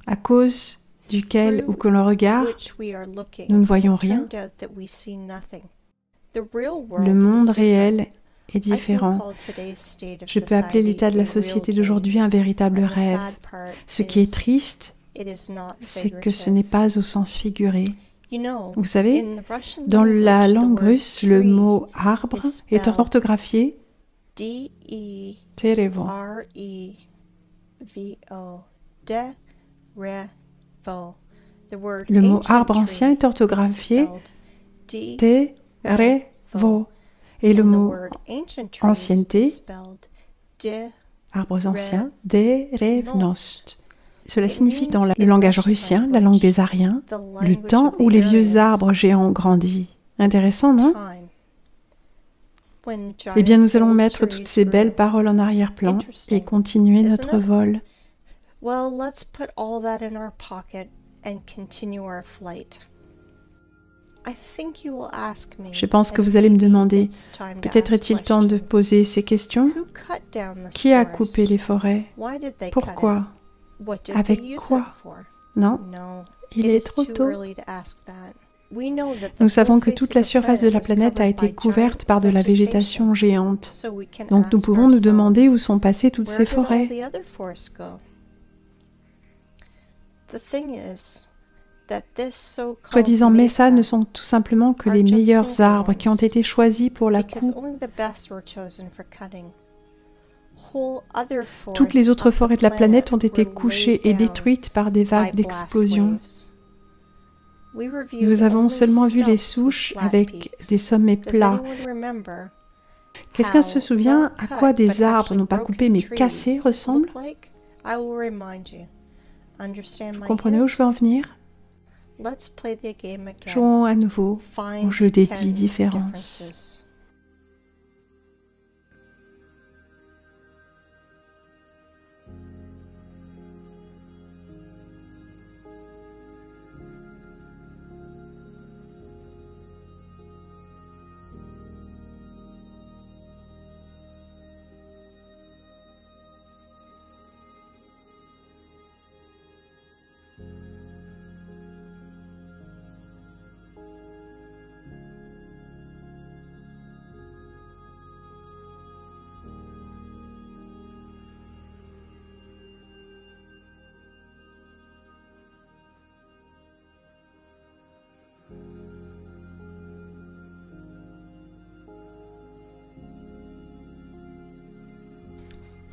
à cause duquel, où que l'on regarde, nous ne voyons rien? Le monde réel est différent. Je peux appeler l'état de la société d'aujourd'hui un véritable rêve. Ce qui est triste, c'est que ce n'est pas au sens figuré. Vous savez, dans la langue russe, le mot arbre est orthographié Derevo. Le mot arbre ancien est orthographié Terevo. Et le mot ancienneté, arbres anciens, Derevnost. Cela signifie dans le langage russien, la langue des Aryens, le temps où les vieux arbres géants ont grandi. Intéressant, non? Eh bien, nous allons mettre toutes ces belles paroles en arrière-plan et continuer notre vol. Je pense que vous allez me demander, peut-être est-il temps de poser ces questions? Qui a coupé les forêts? Pourquoi? Avec quoi? Non, il est trop tôt. Nous savons que toute la surface de la planète a été couverte par de la végétation géante. Donc nous pouvons nous demander où sont passées toutes ces forêts. Soi-disant Mesa ne sont tout simplement que les meilleurs arbres qui ont été choisis pour la coupe. Toutes les autres forêts de la planète ont été couchées et détruites par des vagues d'explosion. Nous avons seulement vu les souches avec des sommets plats. Quelqu'un se souvient à quoi des arbres non pas coupés mais cassés ressemblent? Vous comprenez où je veux en venir? Jouons à nouveau au jeu des 10 différences.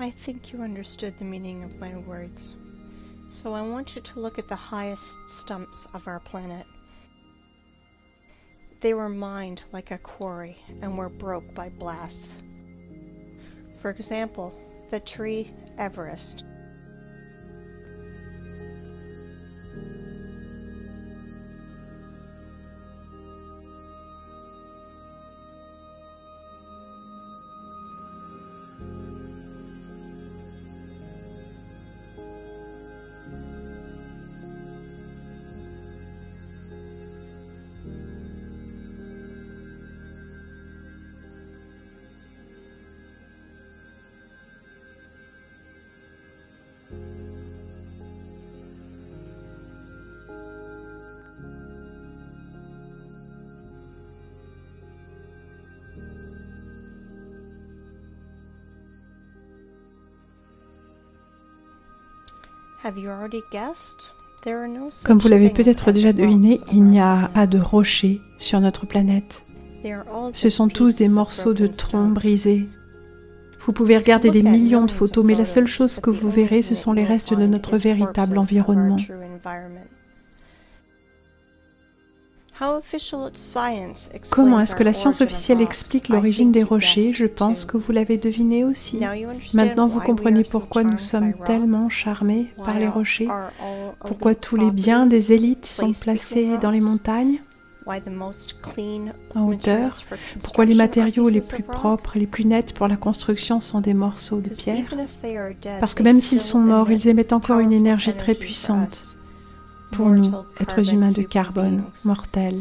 I think you understood the meaning of my words. So I want you to look at the highest stumps of our planet. They were mined like a quarry and were broke by blasts. For example, the tree Everest.
Comme vous l'avez peut-être déjà deviné, il n'y a pas de rochers sur notre planète. Ce sont tous des morceaux de troncs brisés. Vous pouvez regarder des millions de photos, mais la seule chose que vous verrez, ce sont les restes de notre véritable environnement. Comment est-ce que la science officielle explique l'origine des rochers? Je pense que vous l'avez deviné aussi. Maintenant, vous comprenez pourquoi nous sommes tellement charmés par les rochers, pourquoi tous les biens des élites sont placés dans les montagnes, en hauteur, pourquoi les matériaux les plus propres et les plus nets pour la construction sont des morceaux de pierre. Parce que même s'ils sont morts, ils émettent encore une énergie très puissante. Pour nous, êtres humains de carbone, mortels,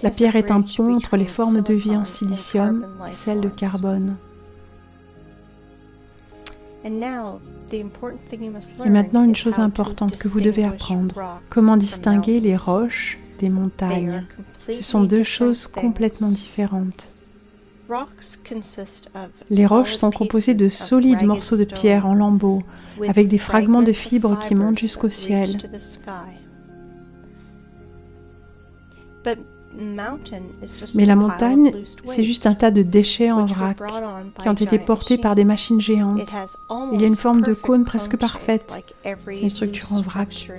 la pierre est un pont entre les formes de vie en silicium et celles de carbone. Et maintenant, une chose importante que vous devez apprendre, comment distinguer les roches des montagnes. Ce sont deux choses complètement différentes. Les roches sont composées de solides morceaux de pierre en lambeaux, avec des fragments de fibres qui montent jusqu'au ciel. Mais la montagne, c'est juste un tas de déchets en vrac qui ont été portés par des machines géantes. Il y a une forme de cône presque parfaite. C'est une structure en vrac.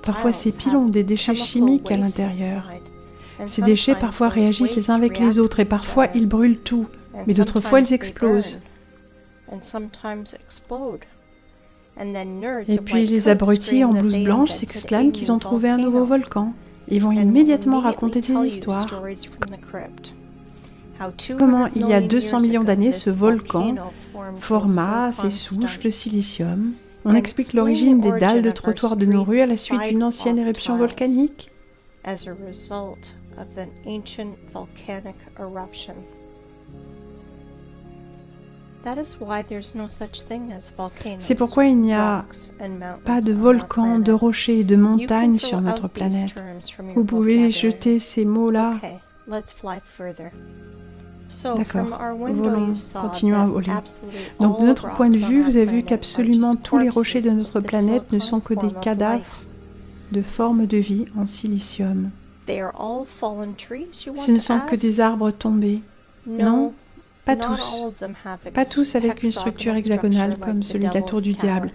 Parfois, ces piles ont des déchets chimiques à l'intérieur. Ces déchets parfois réagissent les uns avec les autres et parfois ils brûlent tout, mais d'autres fois ils explosent. Et puis les abrutis en blouse blanche s'exclament qu'ils ont trouvé un nouveau volcan. Ils vont immédiatement raconter des histoires. Comment, il y a 200 millions d'années, ce volcan forma ses souches de silicium. On explique l'origine des dalles de trottoir de nos rues à la suite d'une ancienne éruption volcanique. C'est pourquoi il n'y a pas de volcans, de rochers et de montagnes sur notre planète. Vous pouvez jeter ces mots-là. D'accord, volons, continuons à voler. Donc de notre point de vue, vous avez vu qu'absolument tous les rochers de notre planète ne sont que des cadavres de formes de vie en silicium. Ce ne sont que des arbres tombés. Non, pas tous. Pas tous avec une structure hexagonale comme celui de la tour du diable.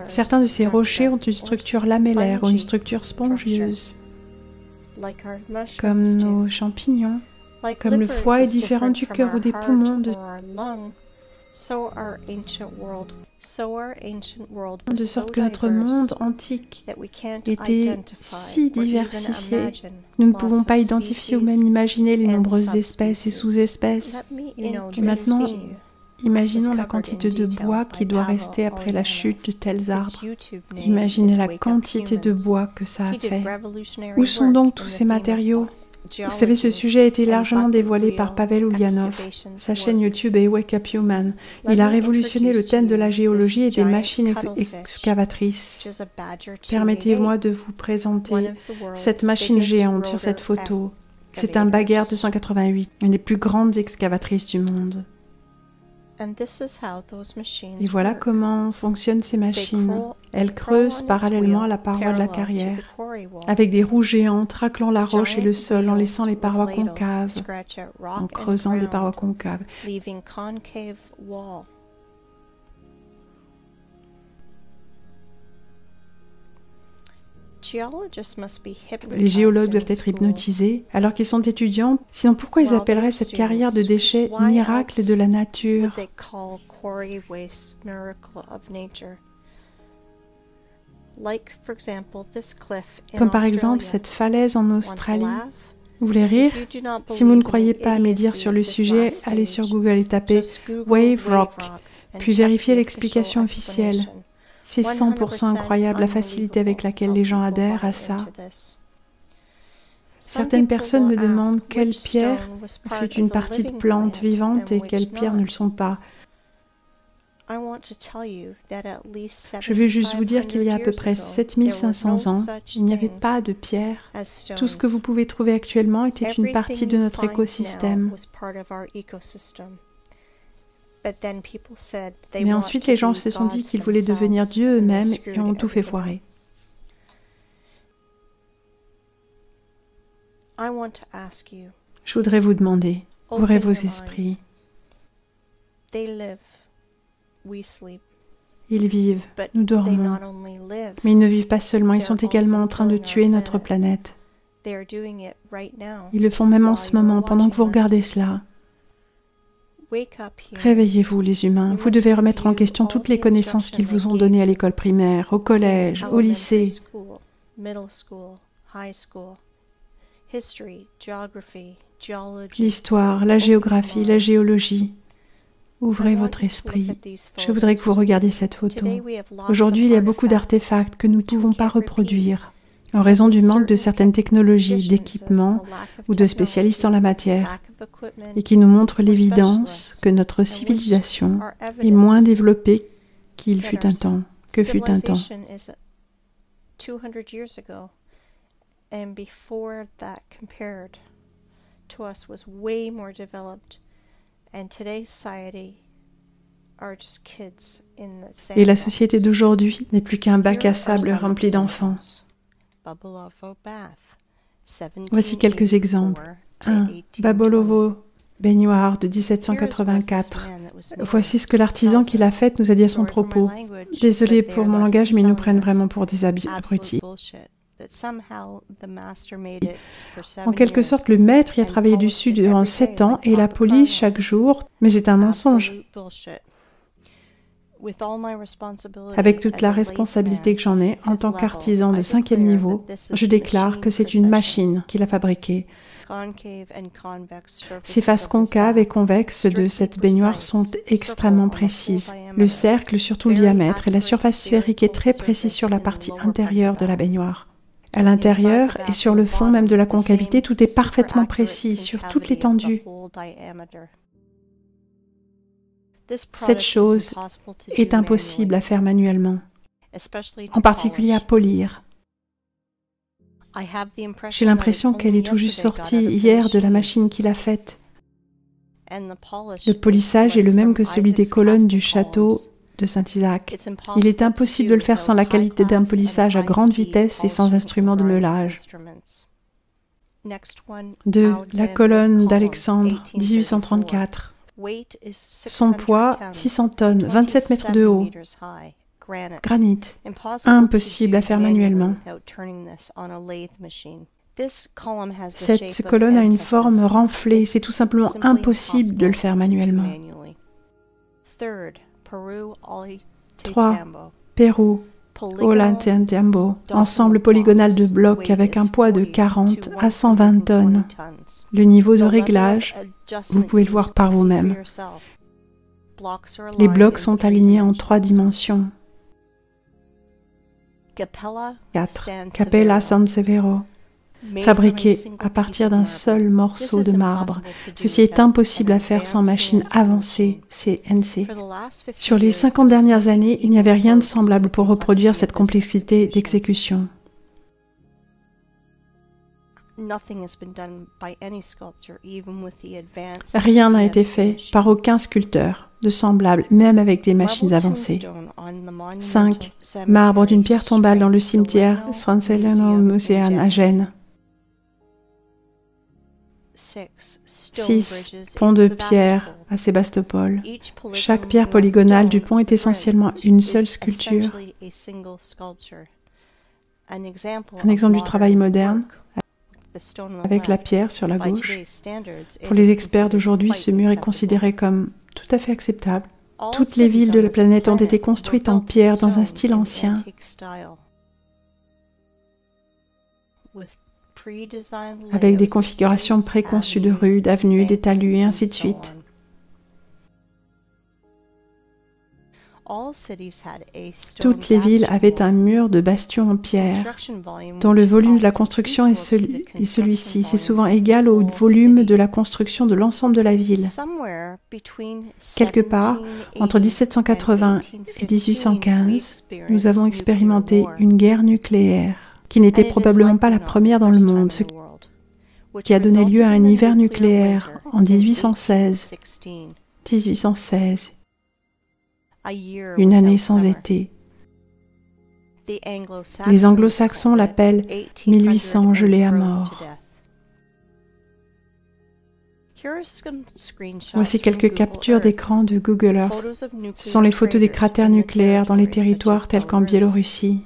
Certains de ces rochers ont une structure lamellaire ou une structure spongieuse, comme nos champignons, comme le foie est différent du cœur ou des poumons, de sorte que notre monde antique était si diversifié, nous ne pouvons pas identifier ou même imaginer les nombreuses espèces et sous-espèces. Et maintenant, imaginons la quantité de bois qui doit rester après la chute de tels arbres. Imaginez la quantité de bois que ça a fait. Où sont donc tous ces matériaux ? Vous savez, ce sujet a été largement dévoilé par Pavel Ulyanov. Sa chaîne YouTube est Wake Up Human. Il a révolutionné le thème de la géologie et des machines excavatrices. Permettez-moi de vous présenter cette machine géante sur cette photo. C'est un Bagger 288, une des plus grandes excavatrices du monde. Et voilà comment fonctionnent ces machines. Elles creusent parallèlement à la paroi de la carrière, avec des roues géantes raclant la roche et le sol en laissant les parois concaves, en creusant des parois concaves. Les géologues doivent être hypnotisés alors qu'ils sont étudiants, sinon pourquoi ils appelleraient cette carrière de déchets miracle de la nature? Comme par exemple cette falaise en Australie. Vous voulez rire? Si vous ne croyez pas à mes dires sur le sujet, allez sur Google et tapez Wave Rock, puis vérifiez l'explication officielle. C'est 100% incroyable la facilité avec laquelle les gens adhèrent à ça. Certaines personnes me demandent quelle pierre fut une partie de plante vivante et quelles pierres ne le sont pas. Je vais juste vous dire qu'il y a à peu près 7500 ans, il n'y avait pas de pierre. Tout ce que vous pouvez trouver actuellement était une partie de notre écosystème. Mais ensuite, les gens se sont dit qu'ils voulaient devenir Dieu eux-mêmes et ont tout fait foirer. Je voudrais vous demander, ouvrez vos esprits. Ils vivent, nous dormons. Mais ils ne vivent pas seulement, ils sont également en train de tuer notre planète. Ils le font même en ce moment, pendant que vous regardez cela. Réveillez-vous les humains, vous devez remettre en question toutes les connaissances qu'ils vous ont données à l'école primaire, au collège, au lycée. L'histoire, la géographie, la géologie. Ouvrez votre esprit. Je voudrais que vous regardiez cette photo. Aujourd'hui, il y a beaucoup d'artefacts que nous ne pouvons pas reproduire, en raison du manque de certaines technologies, d'équipements ou de spécialistes en la matière, et qui nous montrent l'évidence que notre civilisation est moins développée qu'il fut un temps, que fut un temps. Et la société d'aujourd'hui n'est plus qu'un bac à sable rempli d'enfants. Voici quelques exemples. 1. Babolovo, baignoire de 1784. Voici ce que l'artisan qui l'a faite nous a dit à son propos. Désolé pour mon langage, mais ils nous prennent vraiment pour des abrutis. En quelque sorte, le maître y a travaillé dessus durant 7 ans et l'a poli chaque jour, mais c'est un mensonge. Avec toute la responsabilité que j'en ai en tant qu'artisan de 5e niveau, je déclare que c'est une machine qui l'a fabriquée. Ces faces concaves et convexes de cette baignoire sont extrêmement précises. Le cercle sur tout le diamètre et la surface sphérique est très précise sur la partie intérieure de la baignoire. À l'intérieur et sur le fond même de la concavité, tout est parfaitement précis sur toute l'étendue. Cette chose est impossible à faire manuellement, en particulier à polir. J'ai l'impression qu'elle est tout juste sortie hier de la machine qui l'a faite. Le polissage est le même que celui des colonnes du château de Saint-Isaac. Il est impossible de le faire sans la qualité d'un polissage à grande vitesse et sans instrument de meulage. 2. La colonne d'Alexandre, 1834. Son poids, 600 tonnes, 27 mètres de haut. Granit. Impossible à faire manuellement. Cette colonne a une forme renflée. C'est tout simplement impossible de le faire manuellement. 3. Pérou, Ollantaytambo, ensemble polygonal de blocs avec un poids de 40 à 120 tonnes. Le niveau de réglage, vous pouvez le voir par vous-même. Les blocs sont alignés en 3 dimensions. 4. Capella San Severo, fabriqué à partir d'un seul morceau de marbre. Ceci est impossible à faire sans machine avancée, CNC. Sur les 50 dernières années, il n'y avait rien de semblable pour reproduire cette complexité d'exécution. Rien n'a été fait par aucun sculpteur de semblable, même avec des machines avancées. 5. Marbre d'une pierre tombale dans le cimetière San Celano Museum à Gênes. 6. Pont de pierre à Sébastopol. Chaque pierre polygonale du pont est essentiellement une seule sculpture. Un exemple du travail moderne, avec la pierre sur la gauche. Pour les experts d'aujourd'hui, ce mur est considéré comme tout à fait acceptable. Toutes les villes de la planète ont été construites en pierre dans un style ancien. Avec des configurations préconçues de rues, d'avenues, des talus et ainsi de suite. Toutes les villes avaient un mur de bastions en pierre, dont le volume de la construction est celui-ci. C'est souvent égal au volume de la construction de l'ensemble de la ville. Quelque part, entre 1780 et 1815, nous avons expérimenté une guerre nucléaire, qui n'était probablement pas la première dans le monde, ce qui a donné lieu à un hiver nucléaire en 1816. Une année sans été. Les anglo-saxons l'appellent 1800 gelé à mort. Voici quelques captures d'écran de Google Earth. Ce sont les photos des cratères nucléaires dans les territoires tels qu'en Biélorussie.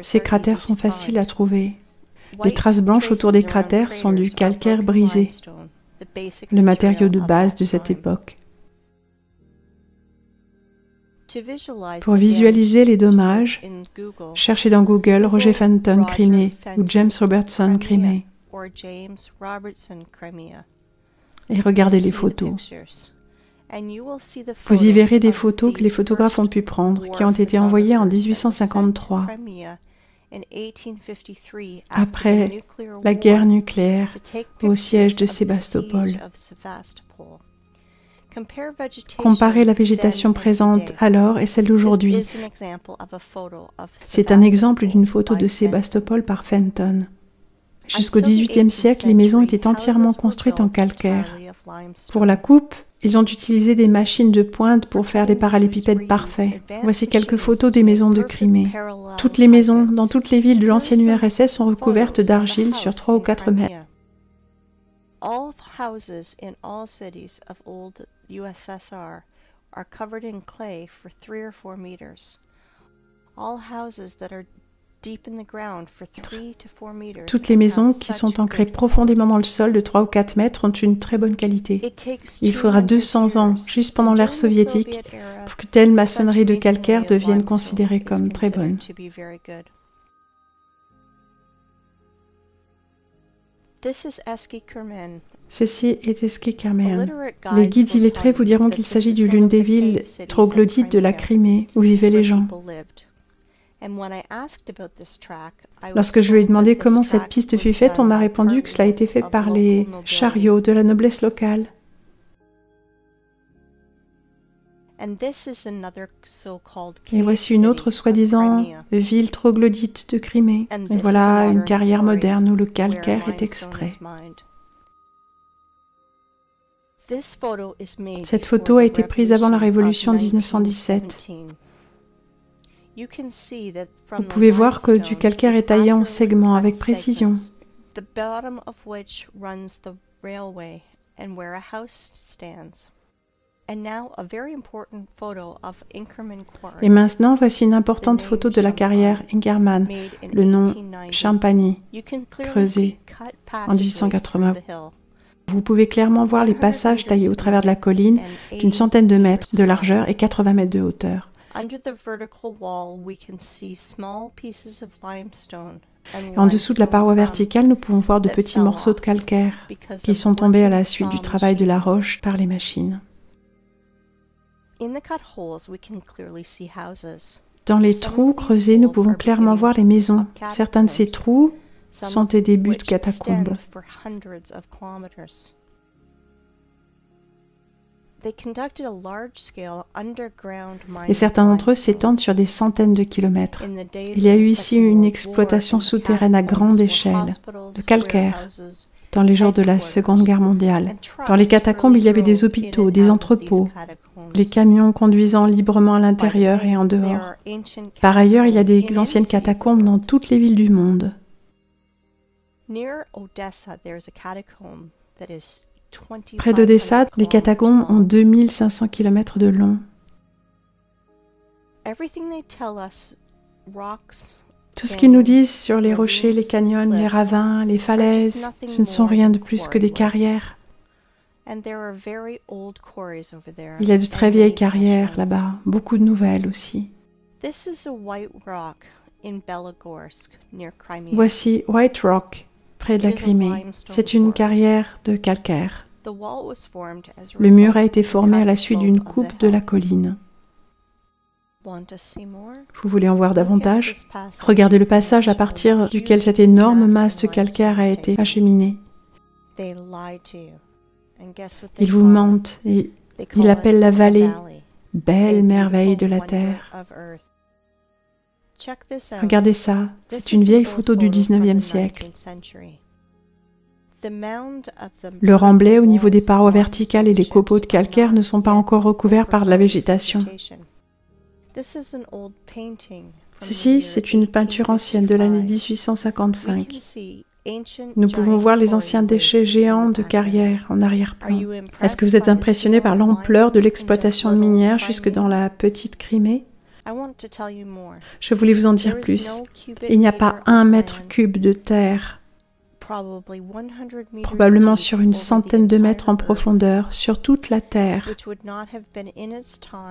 Ces cratères sont faciles à trouver. Les traces blanches autour des cratères sont du calcaire brisé, le matériau de base de cette époque. Pour visualiser les dommages, cherchez dans Google Roger Fenton Crimée ou James Robertson Crimée et regardez les photos. Vous y verrez des photos que les photographes ont pu prendre, qui ont été envoyées en 1853, après la guerre nucléaire, au siège de Sébastopol. Comparez la végétation présente alors et celle d'aujourd'hui. C'est un exemple d'une photo de Sébastopol par Fenton. Jusqu'au XVIIIe siècle, les maisons étaient entièrement construites en calcaire. Pour la coupe, ils ont utilisé des machines de pointe pour faire des parallélépipèdes parfaits. Voici quelques photos des maisons de Crimée. Toutes les maisons dans toutes les villes de l'ancienne URSS sont recouvertes d'argile sur 3 ou 4 mètres.
All houses in all cities of old USSR are covered in clay for 3 or 4 meters. All houses that are
Toutes les maisons qui sont ancrées profondément dans le sol de 3 ou 4 mètres ont une très bonne qualité. Il faudra 200 ans, juste pendant l'ère soviétique, pour que telle maçonnerie de calcaire devienne considérée comme très bonne. Ceci est Eski Kermen. Les guides illettrés vous diront qu'il s'agit de l'une des villes troglodytes de la Crimée où vivaient les gens. Lorsque je lui ai demandé comment cette piste fut faite, on m'a répondu que cela a été fait par les chariots de la noblesse locale. Et voici une autre soi-disant ville troglodyte de Crimée. Et voilà une carrière moderne où le calcaire est extrait. Cette photo a été prise avant la révolution de 1917. Vous pouvez voir que du calcaire est taillé en segments avec précision. Et maintenant, voici une importante photo de la carrière Ingerman, le nom Champagny, creusé en 1880. Vous pouvez clairement voir les passages taillés au travers de la colline d'une centaine de mètres de largeur et 80 mètres de hauteur. En dessous de la paroi verticale, nous pouvons voir de petits morceaux de calcaire qui sont tombés à la suite du travail de la roche par les machines. Dans les trous creusés, nous pouvons clairement voir les maisons. Certains de ces trous sont des débuts de catacombes. Et certains d'entre eux s'étendent sur des centaines de kilomètres. Il y a eu ici une exploitation souterraine à grande échelle, de calcaire, dans les jours de la Seconde Guerre mondiale. Dans les catacombes, il y avait des hôpitaux, des entrepôts, les camions conduisant librement à l'intérieur et en dehors. Par ailleurs, il y a des anciennes catacombes dans toutes les villes du monde. Près d'Odessa, les catacombes ont 2500 km de long. Tout ce qu'ils nous disent sur les rochers, les canyons, les ravins, les falaises, ce ne sont rien de plus que des carrières. Il y a de très vieilles carrières là-bas, beaucoup de nouvelles aussi. Voici White Rock, près de la Crimée. C'est une carrière de calcaire. Le mur a été formé à la suite d'une coupe de la colline. Vous voulez en voir davantage? Regardez le passage à partir duquel cette énorme masse de calcaire a été acheminée. Ils vous mentent et ils l'appellent la vallée, belle merveille de la terre. Regardez ça, c'est une vieille photo du 19e siècle. Le remblai au niveau des parois verticales et les copeaux de calcaire ne sont pas encore recouverts par de la végétation. Ceci, c'est une peinture ancienne de l'année 1855. Nous pouvons voir les anciens déchets géants de carrière en arrière-plan. Est-ce que vous êtes impressionné par l'ampleur de l'exploitation minière jusque dans la petite Crimée? Je voulais vous en dire plus. Il n'y a pas 1 mètre cube de terre, probablement sur une centaine de mètres en profondeur, sur toute la Terre,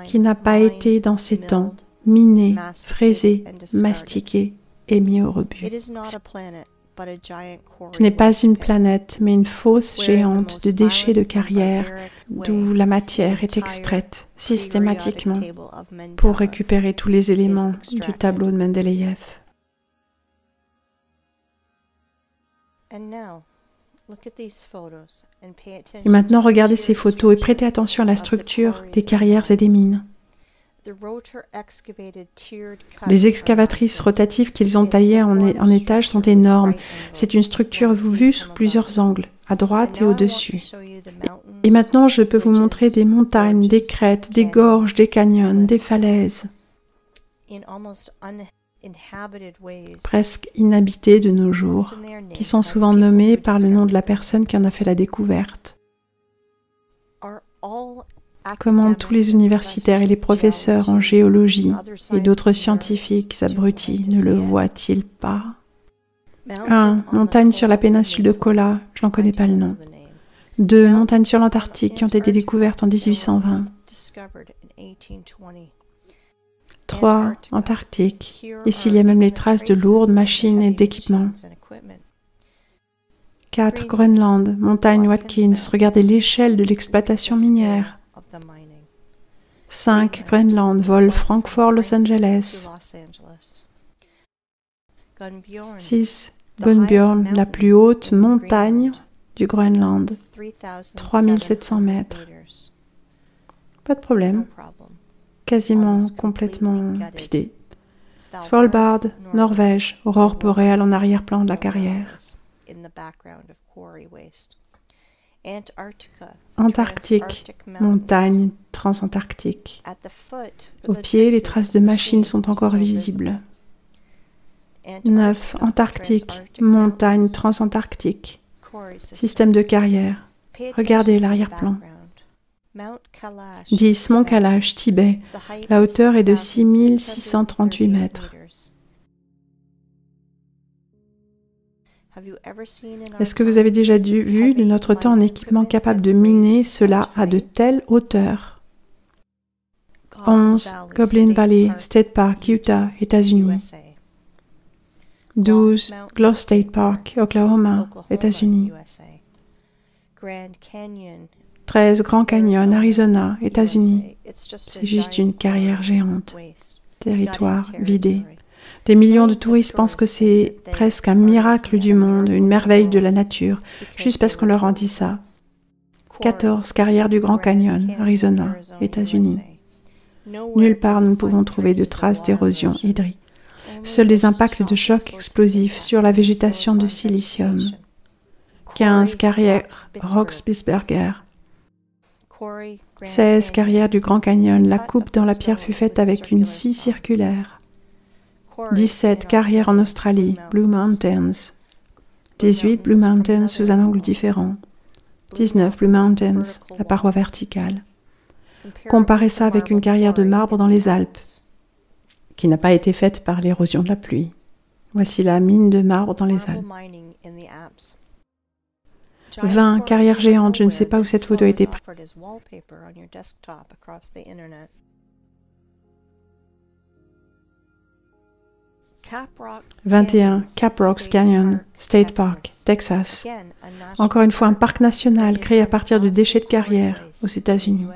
qui n'a pas été dans ces temps minée, fraisée, mastiquée et mis au rebut. Ce n'est pas une planète, mais une fosse géante de déchets de carrière d'où la matière est extraite systématiquement pour récupérer tous les éléments du tableau de Mendeleïev. Et maintenant, regardez ces photos et prêtez attention à la structure des carrières et des mines. Les excavatrices rotatives qu'ils ont taillées en étages sont énormes. C'est une structure vue sous plusieurs angles, à droite et au-dessus. Et maintenant, je peux vous montrer des montagnes, des crêtes, des gorges, des canyons, des falaises, presque inhabitées de nos jours, qui sont souvent nommées par le nom de la personne qui en a fait la découverte. Comment tous les universitaires et les professeurs en géologie et d'autres scientifiques abrutis ne le voient-ils pas? 1. Montagne sur la péninsule de Kola, je n'en connais pas le nom. 2. Montagnes sur l'Antarctique qui ont été découvertes en 1820. 3. Antarctique. Ici, il y a même les traces de lourdes machines et d'équipements. 4. Groenland, montagne Watkins. Regardez l'échelle de l'exploitation minière. 5. Groenland, vol Francfort-Los Angeles. 6. Gunbjörn, la plus haute montagne du Groenland. 3700 mètres. Pas de problème. Quasiment complètement vidé. Svalbard, Norvège, aurore boréale en arrière-plan de la carrière. Antarctique, montagne transantarctique. Au pied, les traces de machines sont encore visibles. 9. Antarctique, montagne transantarctique. Système de carrière. Regardez l'arrière-plan. 10. Mont Kalash, Tibet. La hauteur est de 6638 mètres. Est-ce que vous avez déjà vu de notre temps un équipement capable de miner cela à de telles hauteurs? 11. Goblin Valley, State Park, Utah, États-Unis. 12. Glow State Park, Oklahoma, États-Unis. 13. Grand Canyon, Arizona, États-Unis. C'est juste une carrière géante. Territoire vidé. Des millions de touristes pensent que c'est presque un miracle du monde, une merveille de la nature, juste parce qu'on leur en dit ça. 14. Carrière du Grand Canyon, Arizona, États-Unis. Nulle part nous ne pouvons trouver de traces d'érosion hydrique. Seuls des impacts de chocs explosifs sur la végétation de silicium. 15. Carrière Rock-Spitsberger. 16. Carrière du Grand Canyon. La coupe dans la pierre fut faite avec une scie circulaire. 17. Carrière en Australie. Blue Mountains. 18. Blue Mountains sous un angle différent. 19. Blue Mountains. La paroi verticale. Comparez ça avec une carrière de marbre dans les Alpes, qui n'a pas été faite par l'érosion de la pluie. Voici la mine de marbre dans les Alpes. 20. Carrière géante, je ne sais pas où cette photo a été prise. 21. Cap Rocks Canyon, State Park, Texas. Encore une fois, un parc national créé à partir de déchets de carrière aux États-Unis.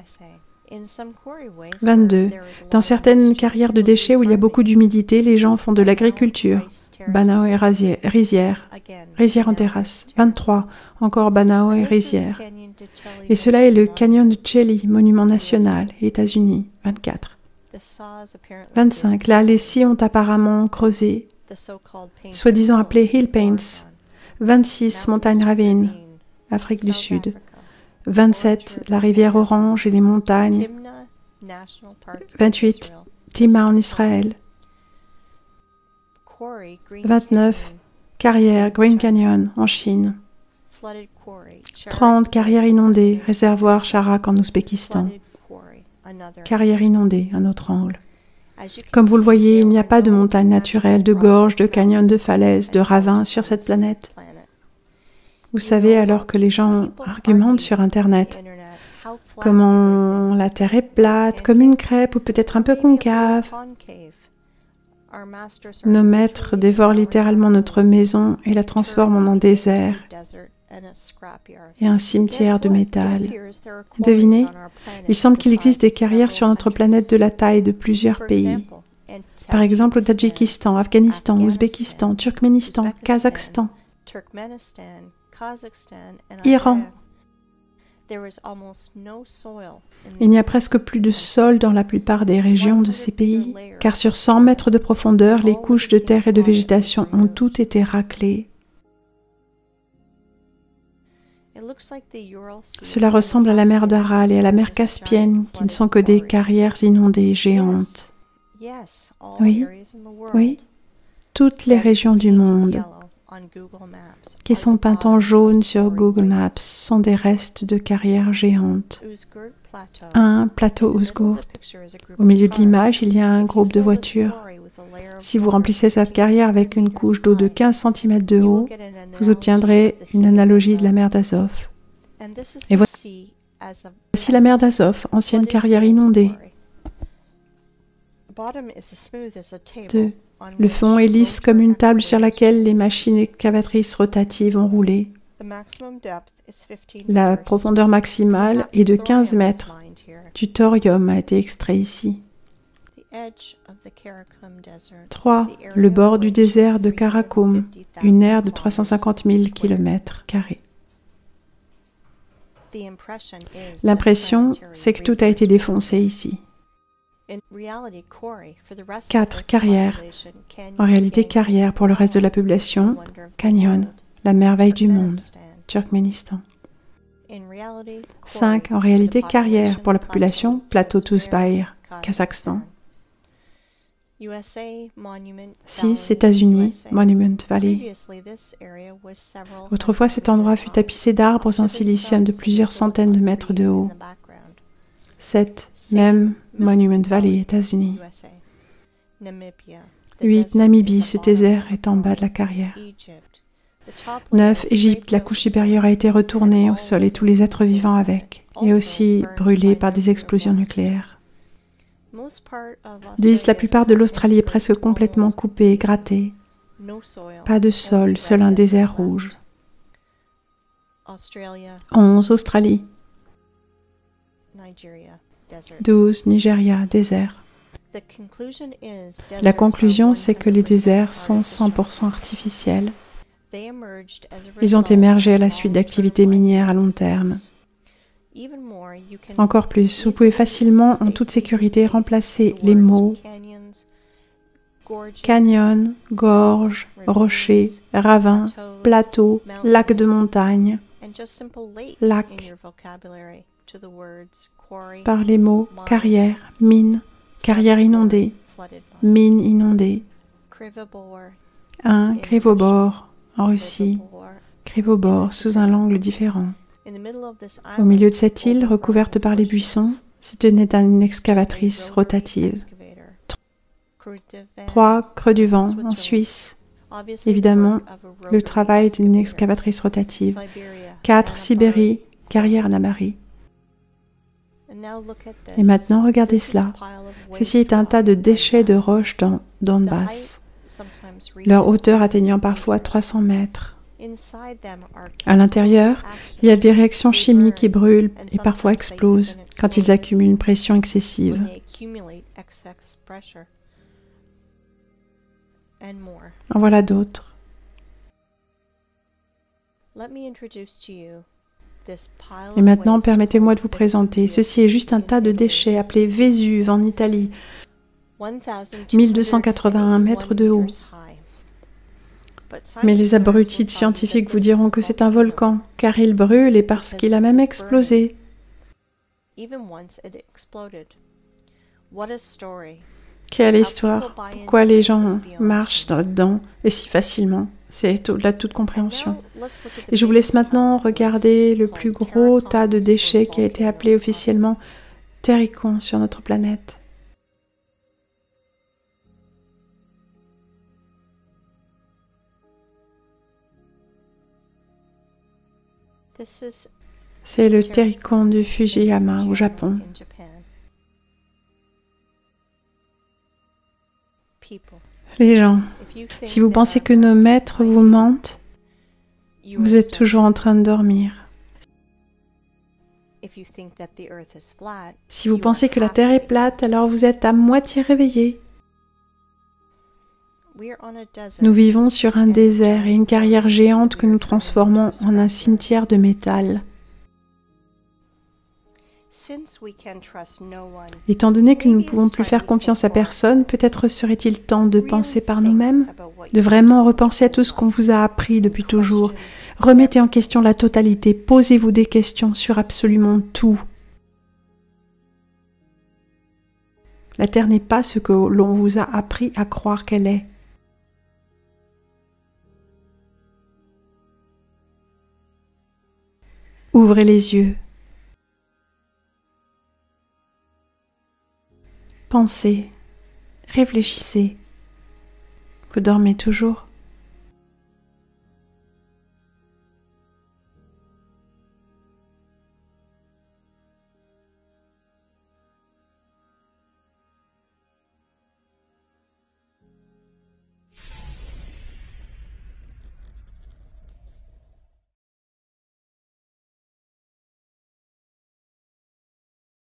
22. Dans certaines carrières de déchets où il y a beaucoup d'humidité, les gens font de l'agriculture. Banao et rizière en terrasse. 23. Encore Banao et rizière. Et cela est le canyon de Chelly, monument national, États-Unis. 24. 25. Là, les scies ont apparemment creusé, soi-disant appelé Hill Paints. 26. Montagne Ravine, Afrique du Sud. 27. La rivière Orange et les montagnes. 28. Timna en Israël. 29. Carrière Green Canyon en Chine. 30. Carrière inondée, réservoir Charak en Ouzbékistan. Carrière inondée, un autre angle. Comme vous le voyez, il n'y a pas de montagnes naturelles, de gorges, de canyons, de falaises, de ravins sur cette planète. Vous savez, alors que les gens argumentent sur Internet, comment la Terre est plate, comme une crêpe ou peut-être un peu concave, nos maîtres dévorent littéralement notre maison et la transforment en un désert et un cimetière de métal. Devinez, il semble qu'il existe des carrières sur notre planète de la taille de plusieurs pays. Par exemple au Tadjikistan, Afghanistan, Ouzbékistan, Turkménistan, Kazakhstan, Iran. Il n'y a presque plus de sol dans la plupart des régions de ces pays, car sur 100 mètres de profondeur, les couches de terre et de végétation ont toutes été raclées. Cela ressemble à la mer d'Aral et à la mer Caspienne, qui ne sont que des carrières inondées géantes. Oui, oui, toutes les régions du monde qui sont peintes en jaune sur Google Maps sont des restes de carrières géantes. Un plateau Usgur. Au milieu de l'image, il y a un groupe de voitures. Si vous remplissez cette carrière avec une couche d'eau de 15 cm de haut, vous obtiendrez une analogie de la mer d'Azov. Et voici la mer d'Azov, ancienne carrière inondée. 2. Le fond est lisse comme une table sur laquelle les machines excavatrices rotatives ont roulé. La profondeur maximale est de 15 mètres. Du thorium a été extrait ici. 3. Le bord du désert de Karakum, une aire de 350 000 km². L'impression, c'est que tout a été défoncé ici. 4. Carrière. En réalité, carrière pour le reste de la population, canyon, la merveille du monde, Turkménistan. 5. En réalité, carrière pour la population, plateau Tuzbair, Kazakhstan. 6. États-Unis, Monument Valley. Autrefois, cet endroit fut tapissé d'arbres en silicium de plusieurs centaines de mètres de haut. 7. Même Monument Valley, États-Unis. 8. Namibie, ce désert est en bas de la carrière. 9. Égypte, la couche supérieure a été retournée au sol et tous les êtres vivants avec, et aussi brûlés par des explosions nucléaires. 10. La plupart de l'Australie est presque complètement coupée et grattée. Pas de sol, seul un désert rouge. 11. Australie. 12. Nigeria, désert. La conclusion, c'est que les déserts sont 100% artificiels. Ils ont émergé à la suite d'activités minières à long terme. Encore plus, vous pouvez facilement, en toute sécurité, remplacer les mots canyon, gorge, rocher, ravin, plateau, lac de montagne, lac, par les mots carrière, mine, carrière inondée, mine inondée. 1. Krivobor, en Russie, Krivobor, sous un angle différent. Au milieu de cette île, recouverte par les buissons, se tenait une excavatrice rotative. 3. Creux du Vent, en Suisse. Évidemment, le travail d'une excavatrice rotative. 4. Sibérie, carrière Namari. Et maintenant, regardez cela. Ceci est un tas de déchets de roches dans Donbass, leur hauteur atteignant parfois 300 mètres. À l'intérieur, il y a des réactions chimiques qui brûlent et parfois explosent quand ils accumulent une pression excessive. En voilà d'autres. Et maintenant, permettez-moi de vous présenter. Ceci est juste un tas de déchets appelé Vésuve en Italie, 1281 mètres de haut. Mais les abrutis de scientifiques vous diront que c'est un volcan, car il brûle et parce qu'il a même explosé. Quelle histoire! Pourquoi les gens marchent là-dedans et si facilement? C'est au-delà de toute compréhension. Et je vous laisse maintenant regarder le plus gros tas de déchets qui a été appelé officiellement terricon sur notre planète. C'est le terricon du Fujiyama au Japon. Les gens, si vous pensez que nos maîtres vous mentent, vous êtes toujours en train de dormir. Si vous pensez que la Terre est plate, alors vous êtes à moitié réveillé. Nous vivons sur un désert et une carrière géante que nous transformons en un cimetière de métal. Étant donné que nous ne pouvons plus faire confiance à personne, peut-être serait-il temps de penser par nous-mêmes, de vraiment repenser à tout ce qu'on vous a appris depuis toujours. Remettez en question la totalité, posez-vous des questions sur absolument tout. La Terre n'est pas ce que l'on vous a appris à croire qu'elle est. Ouvrez les yeux. Pensez, réfléchissez. Vous dormez toujours ?